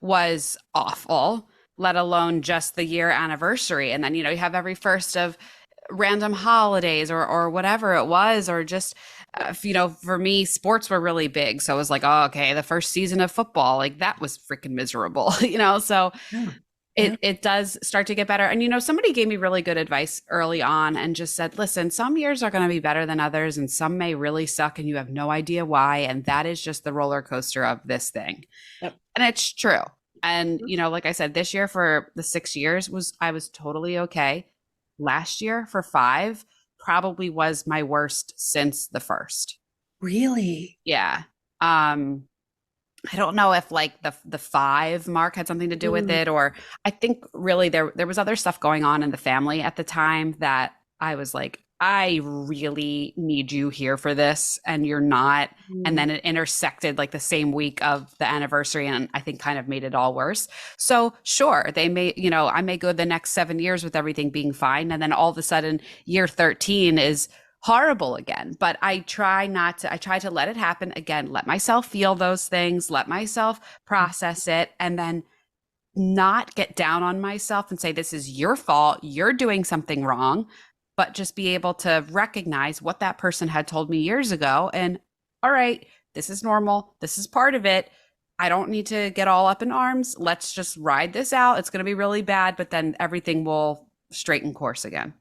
was awful, let alone just the year anniversary. And then, you have every first of random holidays or whatever it was, or just for me, sports were really big. So it was like, oh, okay, the first season of football, like that was freaking miserable, so Yeah. Yeah. it does start to get better. And somebody gave me really good advice early on and just said, listen, some years are going to be better than others, and some may really suck and you have no idea why. And that is just the roller coaster of this thing. Yep. And it's true. And, like I said, this year for the 6 years I was totally okay. Last year for 5 probably was my worst since the first. Really? Yeah. I don't know if like the 5 mark had something to do with Mm. it, or I think really there was other stuff going on in the family at the time that I was like, I really need you here for this, and you're not. And Mm. then it intersected like the same week of the anniversary, and I think kind of made it all worse. So sure, they may, I may go the next 7 years with everything being fine, and then all of a sudden year 13 is horrible again. But I try to let it happen again, let myself feel those things, let myself process it, and then not get down on myself and say, this is your fault, you're doing something wrong, but just be able to recognize what that person had told me years ago. And all right, this is normal, this is part of it. I don't need to get all up in arms. Let's just ride this out. It's going to be really bad, but then everything will straighten course again.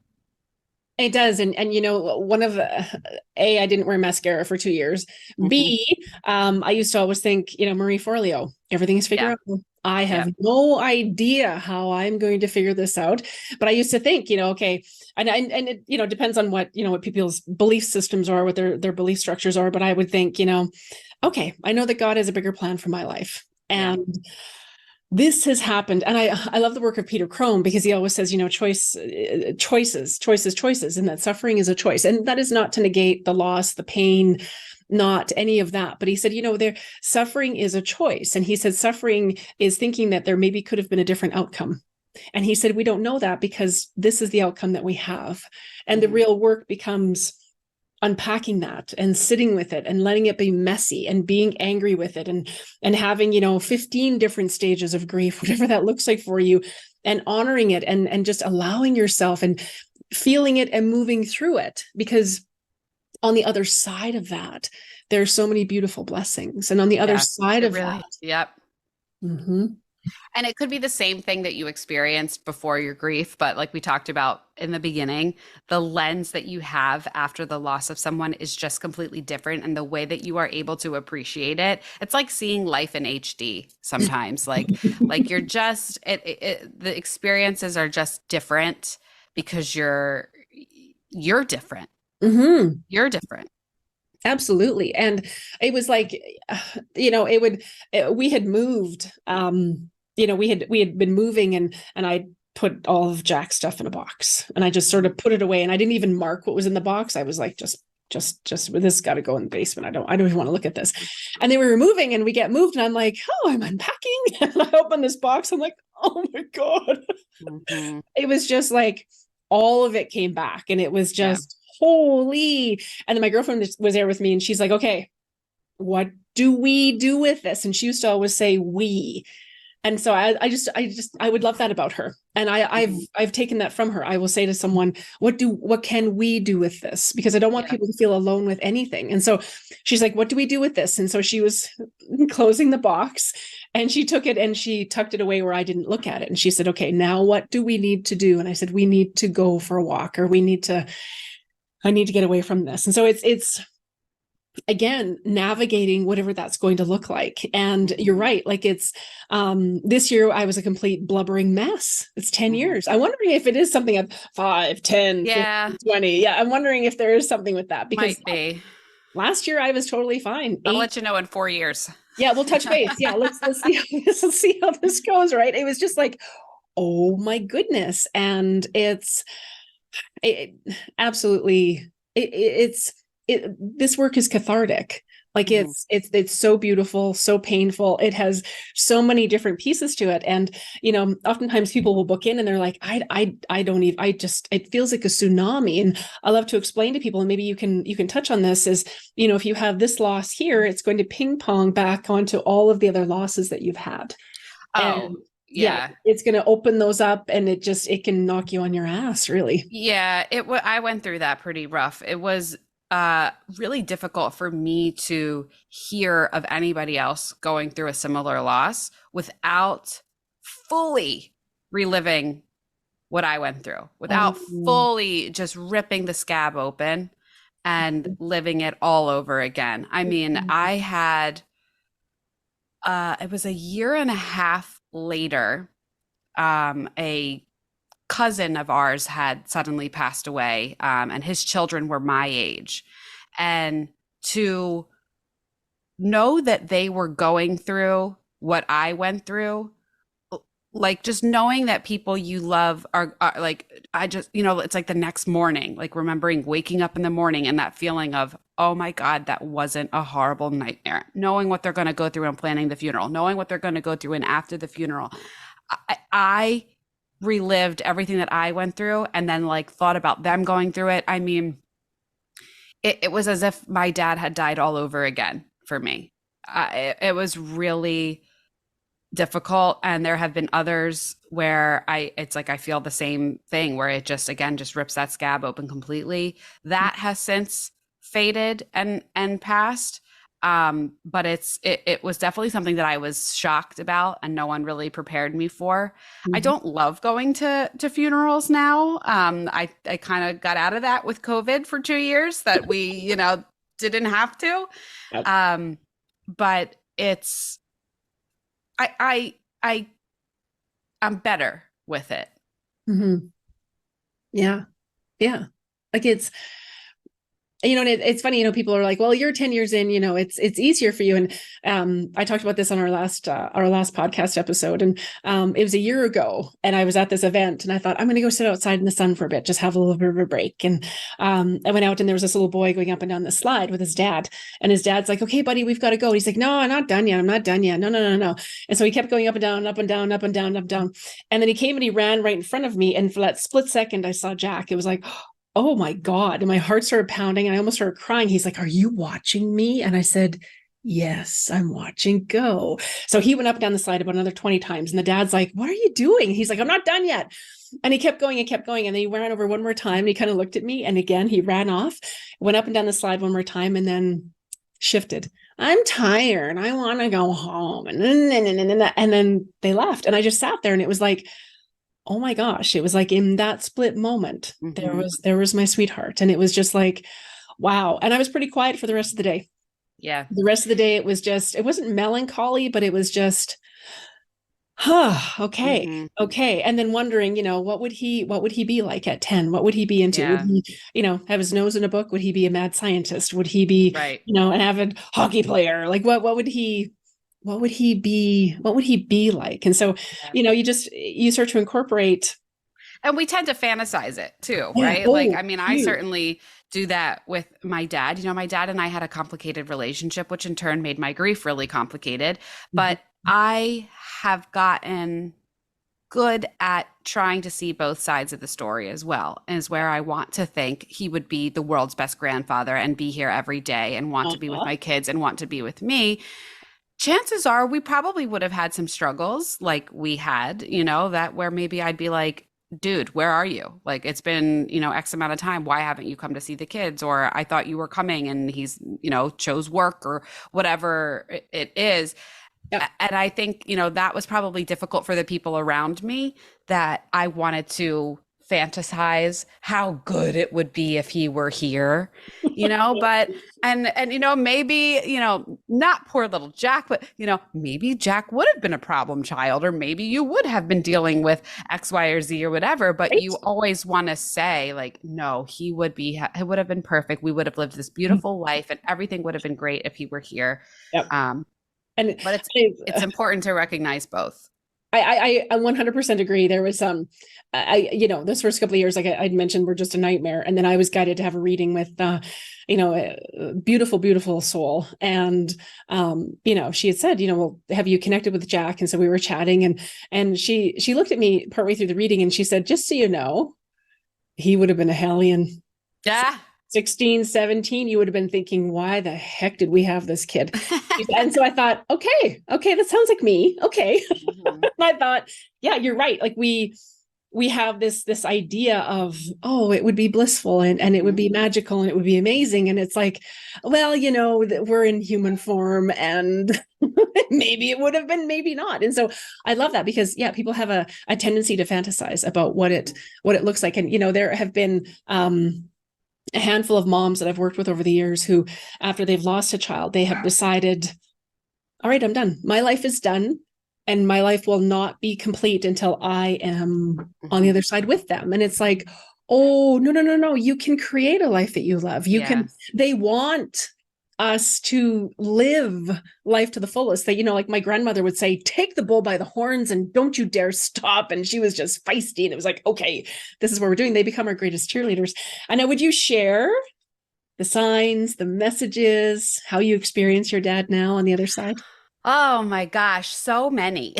It does. And you know, one of A, I didn't wear mascara for 2 years. Hmm. B, I used to always think, you know, Marie Forleo, everything's Yeah. figureable. I have Yep. no idea how I'm going to figure this out. But I used to think, you know, okay, and it, you know, depends on what, you know, what people's belief systems are, what their belief structures are. But I would think, you know, okay, I know that God has a bigger plan for my life. Yeah. And this has happened. And I love the work of Peter Crone, because he always says, you know, choices, and that suffering is a choice. And that is not to negate the loss, the pain, not any of that. But he said, you know, there, suffering is a choice. And he said, suffering is thinking that there maybe could have been a different outcome. And he said, we don't know that because this is the outcome that we have. And the Hmm. real work becomes unpacking that and sitting with it and letting it be messy and being angry with it, and having, you know, 15 different stages of grief, whatever that looks like for you, and honoring it, and just allowing yourself and feeling it and moving through it, because on the other side of that, there's so many beautiful blessings. And on the other Yeah. side It of really, that, yep. mhm, And it could be the same thing that you experienced before your grief, but like we talked about in the beginning, the lens that you have after the loss of someone is just completely different. And the way that you are able to appreciate it, it's like seeing life in HD sometimes. Like you're just the experiences are just different because you're different. mhm, You're different. absolutely. And it was like, you know, it would, we had moved, you know, we had been moving, and I put all of Jack's stuff in a box, and I just sort Mhm. of put it away, and I didn't even mark what was in the box. I was like, just this got to go in the basement. I don't even want to look at this. And they were moving, and we get moved, and I'm like, oh, I'm unpacking. And I open this box. I'm like, oh my God. Mhm. It was just like all of it came back, and it was Yeah. just holy. And then my girlfriend was there with me, and she's like, okay, what do we do with this? And she used to always say we. And so I would love that about her. And Mhm. I've taken that from her. I will say to someone, what can we do with this? Because I don't want Yeah. people to feel alone with anything. And so she's like, what do we do with this? And so she was closing the box, and she took it and she tucked it away where I didn't look at it. And she said, okay, now what do we need to do? And I said, we need to go for a walk, or I need to get away from this. And so it's again navigating whatever that's going to look like. And you're Mhm. right, like it's this year I was a complete blubbering mess. It's 10 Mhm. years. I'm wondering if it is something of 5, 10, Yeah, 15, 20. Yeah, I'm wondering if there is something with that, because might be. last year I was totally fine. I'll 8. let you know in 4 years. Yeah, we'll touch base. Yeah, let's see how let's see how this goes, right? It was just like, oh my goodness. And it absolutely it's this work is cathartic. Like Mhm. it's so beautiful, so painful. It has so many different pieces to it. And you know, oftentimes people will book in and they're like, I don't even, I just, it feels like a tsunami. And I love to explain to people, and maybe you can touch on this, is, you know, if you have this loss here, it's going to ping pong back onto all of the other losses that you've had. Oh, And yeah, yeah. it's going to open those up, and it can knock you on your ass, really. Yeah, I went through that pretty rough. It was really difficult for me to hear of anybody else going through a similar loss without fully reliving what I went through, without Oh, fully just ripping the scab open and living it all over again. I mean, I had it was a year and a half later, a cousin of ours had suddenly passed away, and his children were my age. And to know that they were going through what I went through, like just knowing that people you love are like, I just, it's like the next morning, like remembering waking up in the morning and that feeling of, oh my God, that wasn't a horrible nightmare. Knowing what they're going to go through and planning the funeral, knowing what they're going to go through and after the funeral. I relived everything that I went through and then like thought about them going through it. I mean, it was as if my dad had died all over again for me. It was really difficult, and there have been others where it's like I feel the same thing, where it just again just rips that scab open completely. That has since faded and passed. But it was definitely something that I was shocked about and no one really prepared me for. I Mhm. don't love going to funerals now. I kind of got out of that with COVID for 2 years that we, didn't have to. Yep. Um, but I I I I'm better with it. Mhm. Yeah. Yeah. Like and it's funny, people are like, well, you're 10 years in, it's easier for you. And I talked about this on our last podcast episode. And it was a year ago, and I was at this event, and I thought, I'm going to go sit outside in the sun for a bit, just have a little bit of a break. And I went out, and there was this little boy going up and down the slide with his dad. And his dad's like, okay, buddy, we've got to go. And he's like, no, I'm not done yet. I'm not done yet. No, no, no, no. And so he kept going up and down, up and down, up and down, up and down. And then he came and he ran right in front of me. And for that split second, I saw Jack. It was like, oh my God. And my heart started pounding and I almost started crying. He's like, are you watching me? And I said, yes, I'm watching go. So he went up and down the slide about another 20 times. And the dad's like, what are you doing? He's like, I'm not done yet. And he kept going and kept going. And then he ran over one more time and he kind of looked at me. And again, he ran off, went up and down the slide one more time, and then shifted. I'm tired. I want to go home. And then they left. And I just sat there, and it was like, oh my gosh, it was like in that split moment, Mm-hmm. there was my sweetheart. And it was just like, wow. And I was pretty quiet for the rest of the day. Yeah. The rest of the day, it wasn't melancholy, but it was just, okay. Mm-hmm. Okay. And then wondering, what would he be like at 10? What would he be into? Would Yeah. he, have his nose in a book? Would he be a mad scientist? Would he be, Right. an avid hockey player? Like what would he be like? And so, Yeah. you start to incorporate. And we tend to fantasize it too, Yeah. right? Like, Oh, I mean, I huge. certainly do that with my dad. My dad and I had a complicated relationship, which in turn made my grief really complicated. Mhm. But I have gotten good at trying to see both sides of the story as well, is where I want to think he would be the world's best grandfather and be here every day and want to be with Uh-huh. my kids and want to be with me. Chances are we probably would have had some struggles like we had, that where maybe I'd be like, dude, where are you? Like, it's been, X amount of time. Why haven't you come to see the kids? Or I thought you were coming and he's, chose work or whatever it is. Yep. And I think, that was probably difficult for the people around me, that I wanted to fantasize how good it would be if he were here, but maybe, not poor little Jack, but maybe Jack would have been a problem child, or maybe you would have been dealing with X, Y, or Z or whatever, but Right. you always want to say like, no, it would have been perfect. We would have lived this beautiful life and everything would have been great if he were here. Yep. Um, And but it's important to recognize both. I 100% agree. There was those first couple of years, like I'd mentioned, were just a nightmare. And then I was guided to have a reading with, a beautiful, beautiful soul. And, she had said, well, have you connected with Jack? And so we were chatting, and she looked at me partway through the reading, and she said, just so you know, he would have been a hellion. Yeah. 16, 17, you would have been thinking, why the heck did we have this kid? And so I thought, okay, that sounds like me. Okay. Mhm. And I thought, yeah, you're right. Like we have this idea of, oh, it would be blissful and it would be magical and it would be amazing. And it's like, well, we're in human form, and maybe it would have been, maybe not. And so I love that, because people have a tendency to fantasize about what it looks like. And, there have been, a handful of moms that I've worked with over the years who, after they've lost a child, they have decided, all right, I'm done. My life is done, and my life will not be complete until I am on the other side with them. And it's like, oh, no, no, no, no. You can create a life that you love. They want us to live life to the fullest. That, like my grandmother would say, take the bull by the horns and don't you dare stop. And she was just feisty. And it was like, okay, this is what we're doing. They become our greatest cheerleaders. And now, would you share the signs, the messages, how you experience your dad now on the other side? Oh my gosh, so many.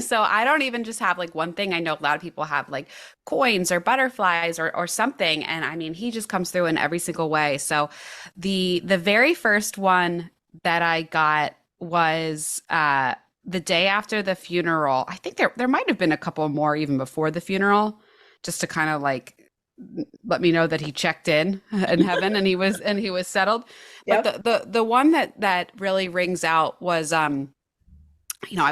So I don't even just have like one thing. I know a lot of people have like coins or butterflies or something. And I mean, he just comes through in every single way. So the very first one that I got was the day after the funeral. I think there might have been a couple more even before the funeral, just to kind of like let me know that he checked in heaven and he was settled. But Yep. the one that really rings out was I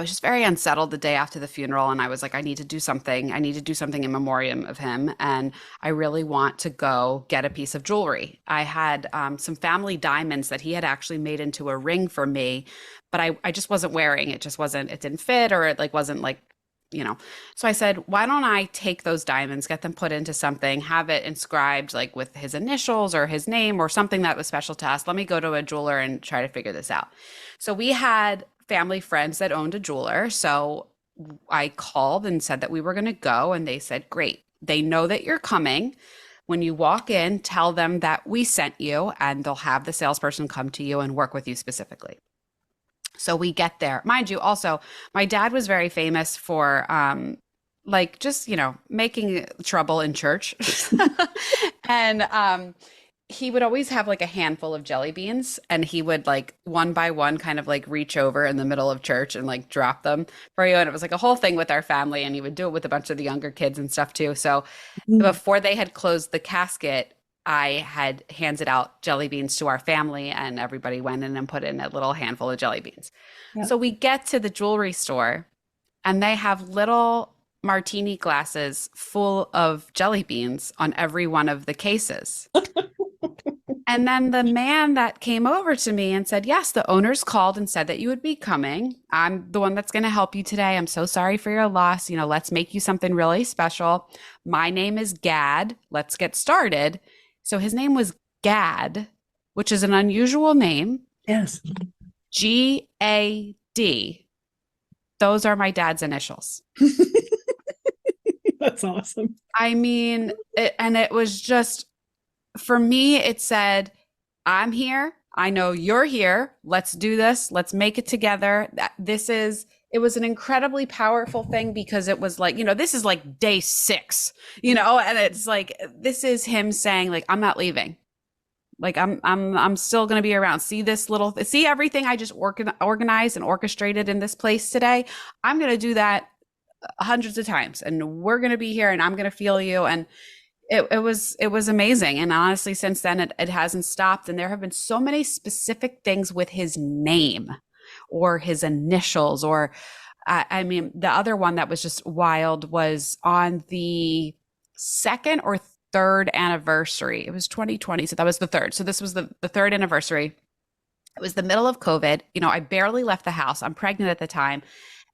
was just very unsettled the day after the funeral, and I was like, I need to do something. I need to do something in memoriam of him, and I really want to go get a piece of jewelry. I had some family diamonds that he had actually made into a ring for me, but I just wasn't wearing it. Just wasn't. It didn't fit, or it like wasn't like, you know. So I said, why don't I take those diamonds, get them put into something, have it inscribed like with his initials or his name or something that was special to us. Let me go to a jeweler and try to figure this out. So we had family friends that owned a jeweler. So I called and said that we were going to go, and they said, great. They know that you're coming. When you walk in, tell them that we sent you, and they'll have the salesperson come to you and work with you specifically. So we get there. Mind you, also, my dad was very famous for like just, making trouble in church. And he would always have like a handful of jelly beans, and he would like one by one kind of like reach over in the middle of church and like drop them for you. And it was like a whole thing with our family, and he would do it with a bunch of the younger kids and stuff too. So before they had closed the casket, I had handed out jelly beans to our family, and everybody went in and put in a little handful of jelly beans. Yeah. So we get to the jewelry store, and they have little martini glasses full of jelly beans on every one of the cases. And then the man that came over to me and said, yes, the owners called and said that you would be coming. I'm the one that's going to help you today. I'm so sorry for your loss. Let's make you something really special. My name is Gad. Let's get started. So his name was Gad, which is an unusual name. Yes. Gad. Those are my dad's initials. That's awesome. I mean, it was just, for me, it said, I'm here. I know you're here. Let's do this. Let's make it together. It was an incredibly powerful thing, because it was like, this is like day 6, and it's like, this is him saying like, I'm not leaving. Like I'm still going to be around. See everything I just organized and orchestrated in this place today. I'm going to do that hundreds of times, and we're going to be here, and I'm going to feel you. And it was amazing. And honestly, since then it hasn't stopped. And there have been so many specific things with his name or his initials, or I mean, the other one that was just wild was on the 2nd or 3rd anniversary. It was 2020. So that was the 3rd. So this was the 3rd anniversary. It was the middle of COVID. I barely left the house. I'm pregnant at the time.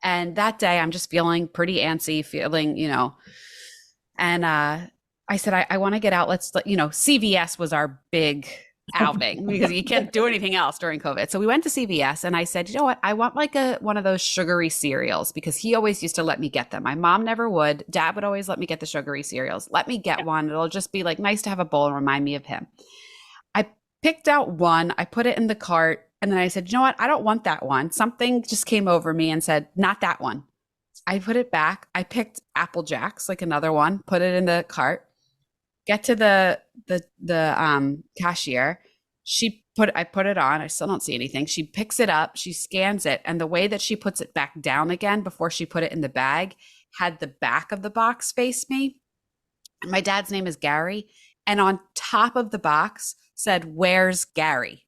And that day I'm just feeling pretty antsy, and I said, I want to get out. CVS was our big outing because you can't do anything else during COVID. So we went to CVS, and I said, you know what? I want like one of those sugary cereals, because he always used to let me get them. My mom never would. Dad would always let me get the sugary cereals. Let me get one. It'll just be like nice to have a bowl and remind me of him. I picked out one. I put it in the cart, and then I said, you know what? I don't want that one. Something just came over me and said, not that one. I put it back. I picked Apple Jacks, like another one, put it in the cart. Get to the cashier. I put it on. I still don't see anything. She picks it up. She scans it. And the way that she puts it back down again before she put it in the bag had the back of the box face me. My dad's name is Gary. And on top of the box said, "Where's Gary?"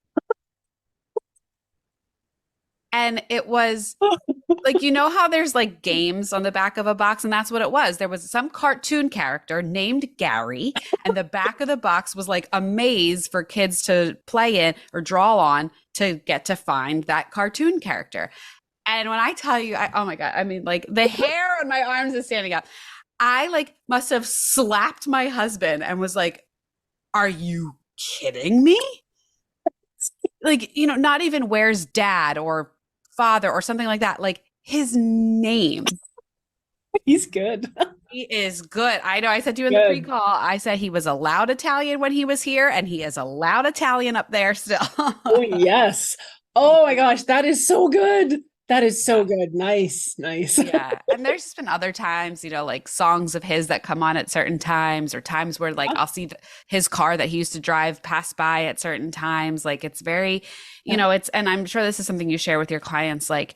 And it was like, how there's like games on the back of a box, and that's what it was. There was some cartoon character named Gary, and the back of the box was like a maze for kids to play in or draw on to get to find that cartoon character. And when I tell you, oh my God, I mean, like the hair on my arms is standing up. I like must have slapped my husband and was like, are you kidding me? Like, not even where's dad or father or something like that, like his name. He's good. He is good. I know. I said to you in the pre-call, I said he was allowed Italian when he was here, and he is allowed Italian up there still. Oh, yes. Oh my gosh, that is so good. That is so good. Nice. Yeah. And there's just been other times, like songs of his that come on at certain times, or times where like I'll see his car that he used to drive pass by at certain times. Like it's very, and I'm sure this is something you share with your clients. Like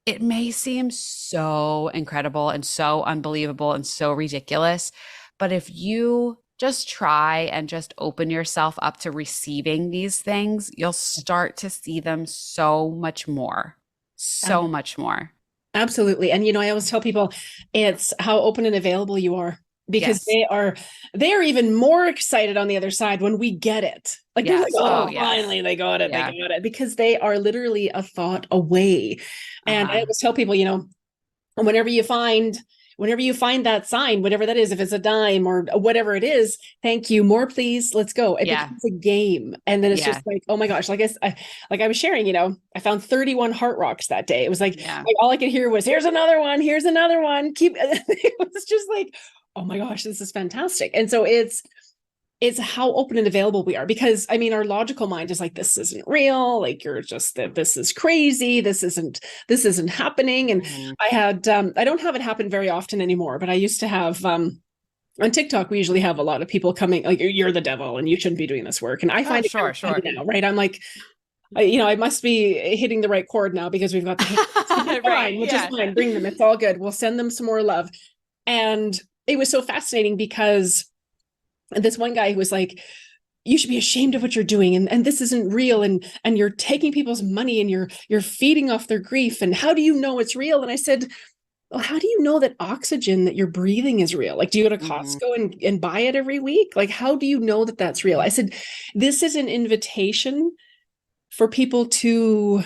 it may seem so incredible and so unbelievable and so ridiculous, but if you just try and just open yourself up to receiving these things, you'll start to see them so much more, so much more. Absolutely. And I always tell people it's how open and available you are, because Yes. they are even more excited on the other side when we get it. Like they're like, Yes. oh, Oh, yes. finally they got it. Yeah. They got it, because they are literally a thought away. And I always tell people, whenever you find that sign, whatever that is, if it's a dime or whatever it is, thank you, more please, let's go. It becomes a game. And then it's Yeah. just like, oh my gosh, like I was sharing, I found 31 heart rocks that day. It was like all I could hear was, here's another one, keep it was just like, oh my gosh, this is fantastic. And so it's how open and available we are, because I mean, our logical mind is like, this isn't real. Like, you're just that this is crazy. This isn't happening. And I had, I don't have it happen very often anymore, but I used to have, on TikTok, we usually have a lot of people coming like, you're the devil and you shouldn't be doing this work. And I find it sure. now, right? I'm like, I must be hitting the right chord now, because we've got the right, which is fine. Bring them. It's all good. We'll send them some more love. And it was so fascinating, because this one guy who was like, you should be ashamed of what you're doing, and this isn't real, and you're taking people's money, and you're feeding off their grief, and how do you know it's real? And I said, well, how do you know that oxygen that you're breathing is real? Like, do you go to Costco and buy it every week? Like, how do you know that that's real? I said, this is an invitation for people to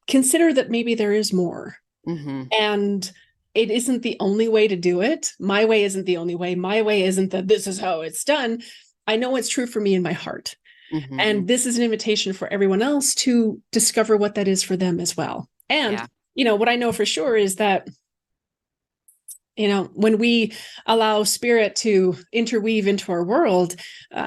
consider that maybe there is more. And it isn't the only way to do it. My way isn't the only way. My way isn't that this is how it's done. I know it's true for me in my heart. And this is an invitation for everyone else to discover what that is for them as well. And, what I know for sure is that, when we allow spirit to interweave into our world,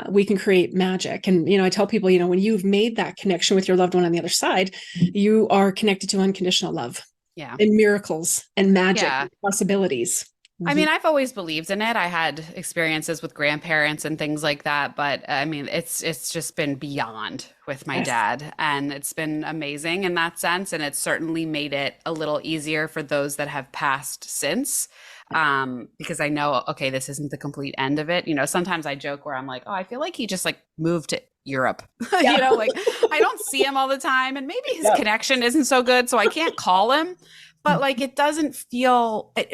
we can create magic. And, I tell people, when you've made that connection with your loved one on the other side, you are connected to unconditional love. And miracles and magic and possibilities. I mean, I've always believed in it. I had experiences with grandparents and things like that, but I mean, it's just been beyond with my dad, and it's been amazing in that sense. And it's certainly made it a little easier for those that have passed since, because I know, okay, this isn't the complete end of it. Sometimes I joke where I'm like, oh, I feel like he just like moved to Europe, like I don't see him all the time, and maybe his connection isn't so good, so I can't call him, but like, it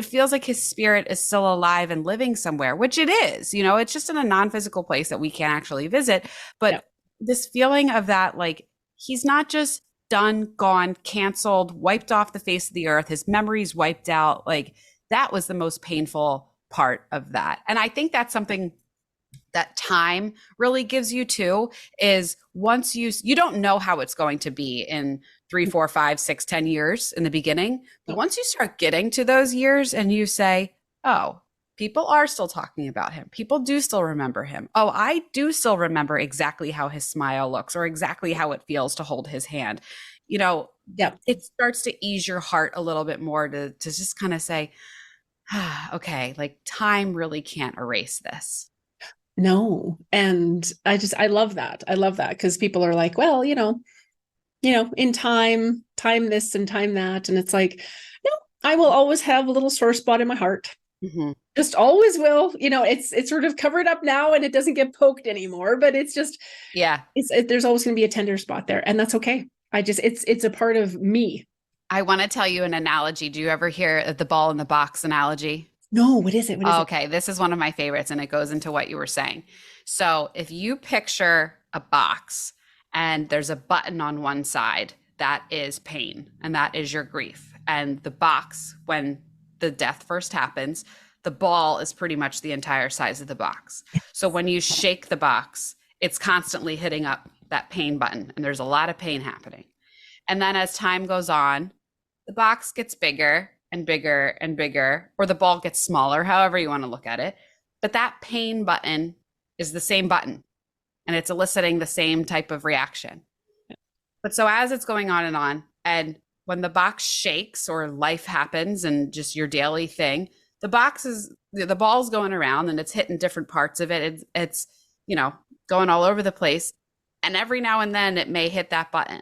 feels like his spirit is still alive and living somewhere, which it is, it's just in a non-physical place that we can't actually visit. But this feeling of that, like, he's not just done, gone, canceled, wiped off the face of the earth, his memories wiped out. Like, that was the most painful part of that. And I think that's something that time really gives you too, is once you don't know how it's going to be in 3, 4, 5, 6, 10 years in the beginning. But once you start getting to those years and you say, oh, people are still talking about him. People do still remember him. Oh, I do still remember exactly how his smile looks, or exactly how it feels to hold his hand. It starts to ease your heart a little bit more to just kind of say, okay, like, time really can't erase this. No. And I love that. I love that, because people are like, well, in time this and time that. And it's like, no, I will always have a little sore spot in my heart. Just always will. It's sort of covered up now, and it doesn't get poked anymore, but it's just, there's always going to be a tender spot there, and that's okay. It's a part of me. I want to tell you an analogy. Do you ever hear the ball in the box analogy? No, what is it? Okay, this is one of my favorites, and it goes into what you were saying. So if you picture a box and there's a button on one side, that is pain, and that is your grief. And the box, when the death first happens, the ball is pretty much the entire size of the box. So when you shake the box, it's constantly hitting up that pain button, and there's a lot of pain happening. And then as time goes on, the box gets bigger and bigger and bigger, or the ball gets smaller, however you want to look at it. But that pain button is the same button, and it's eliciting the same type of reaction. But so as it's going on, and when the box shakes or life happens and just your daily thing, the ball's going around and it's hitting different parts of it. It's going all over the place. And every now and then it may hit that button.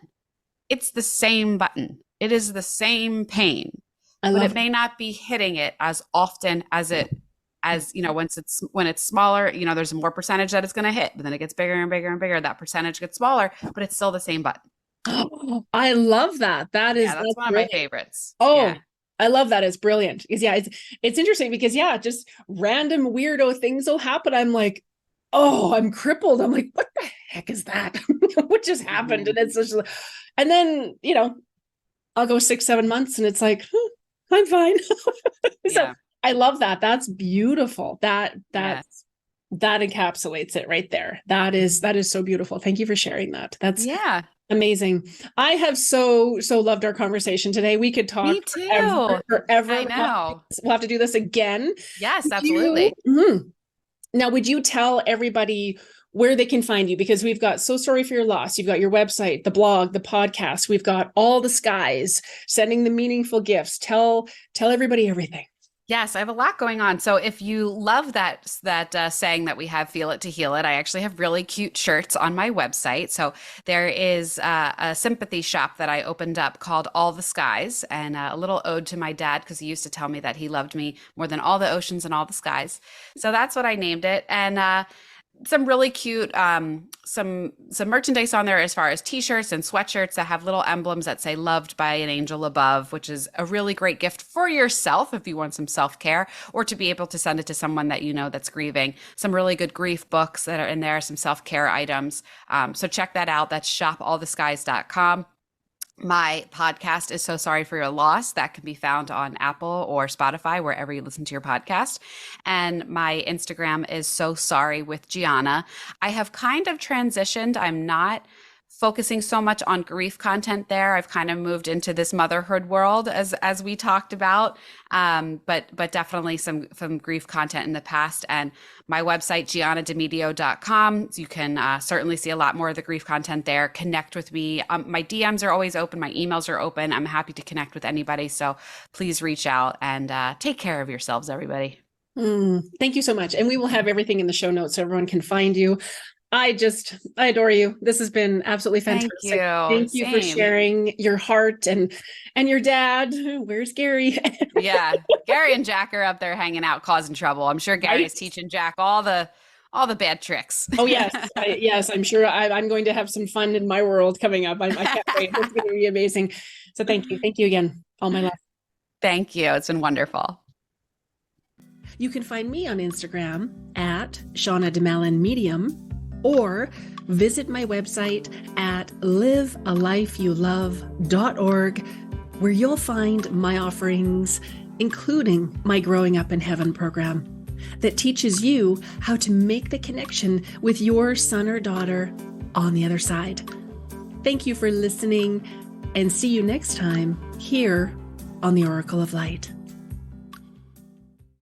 It's the same button. It is the same pain. But it may not be hitting it as often as it as you know, when it's smaller, you know, there's more percentage that it's going to hit, but then it gets bigger and bigger and bigger. That percentage gets smaller, but it's still the same button. Oh, I love that. That's That's one of my brilliant. favorites. Oh, Yeah. I love that. It's brilliant. Because it's interesting because just random weirdo things will happen. I'm like, oh, I'm crippled. I'm like, what the heck is that? What just happened? And it's just, and then, I'll go 6-7 months and it's like, I'm fine. So I love that. That's beautiful. That encapsulates it right there. That is so beautiful. Thank you for sharing that. That's amazing. I have so loved our conversation today. We could talk forever. I know. We'll have to do this again. Yes, absolutely. Now, would you tell everybody where they can find you? Because we've got So Sorry for Your Loss. You've got your website, the blog, the podcast. We've got All the Skies, Sending the Meaningful Gifts. Tell everybody everything. Yes, I have a lot going on. So if you love that saying that we have, feel it to heal it, I actually have really cute shirts on my website. So there is a sympathy shop that I opened up called All the Skies, and a little ode to my dad, because he used to tell me that he loved me more than all the oceans and all the skies. So that's what I named it. And some really cute, some merchandise on there as far as t-shirts and sweatshirts that have little emblems that say loved by an angel above, which is a really great gift for yourself if you want some self-care, or to be able to send it to someone that you know that's grieving. Some really good grief books that are in there, some self-care items. So check that out. That's shopalltheskies.com. My podcast is So Sorry for Your Loss. That can be found on Apple or Spotify, wherever you listen to your podcast. And my Instagram is So Sorry with Gianna. I have kind of transitioned. I'm not focusing so much on grief content there. I've kind of moved into this motherhood world as we talked about, but definitely some grief content in the past. And my website, GiannaDeMedio.com. You can certainly see a lot more of the grief content there. Connect with me. My DMs are always open. My emails are open. I'm happy to connect with anybody. So please reach out and take care of yourselves, everybody. Thank you so much. And we will have everything in the show notes so everyone can find you. I adore you. This has been absolutely fantastic. Thank you. Thank you for sharing your heart and your dad. Where's Gary? Yeah. Gary and Jack are up there hanging out, causing trouble. I'm sure Gary is teaching Jack all the bad tricks. Oh, yes. Yes, I'm sure I'm going to have some fun in my world coming up. I can't wait. It's going to be amazing. So thank you. Thank you again. All my love. Thank you. It's been wonderful. You can find me on Instagram at Shauna DeMallon Medium, or visit my website at livealifeyoulove.org, where you'll find my offerings, including my Growing Up in Heaven program that teaches you how to make the connection with your son or daughter on the other side. Thank you for listening, and see you next time here on the Oracle of Light.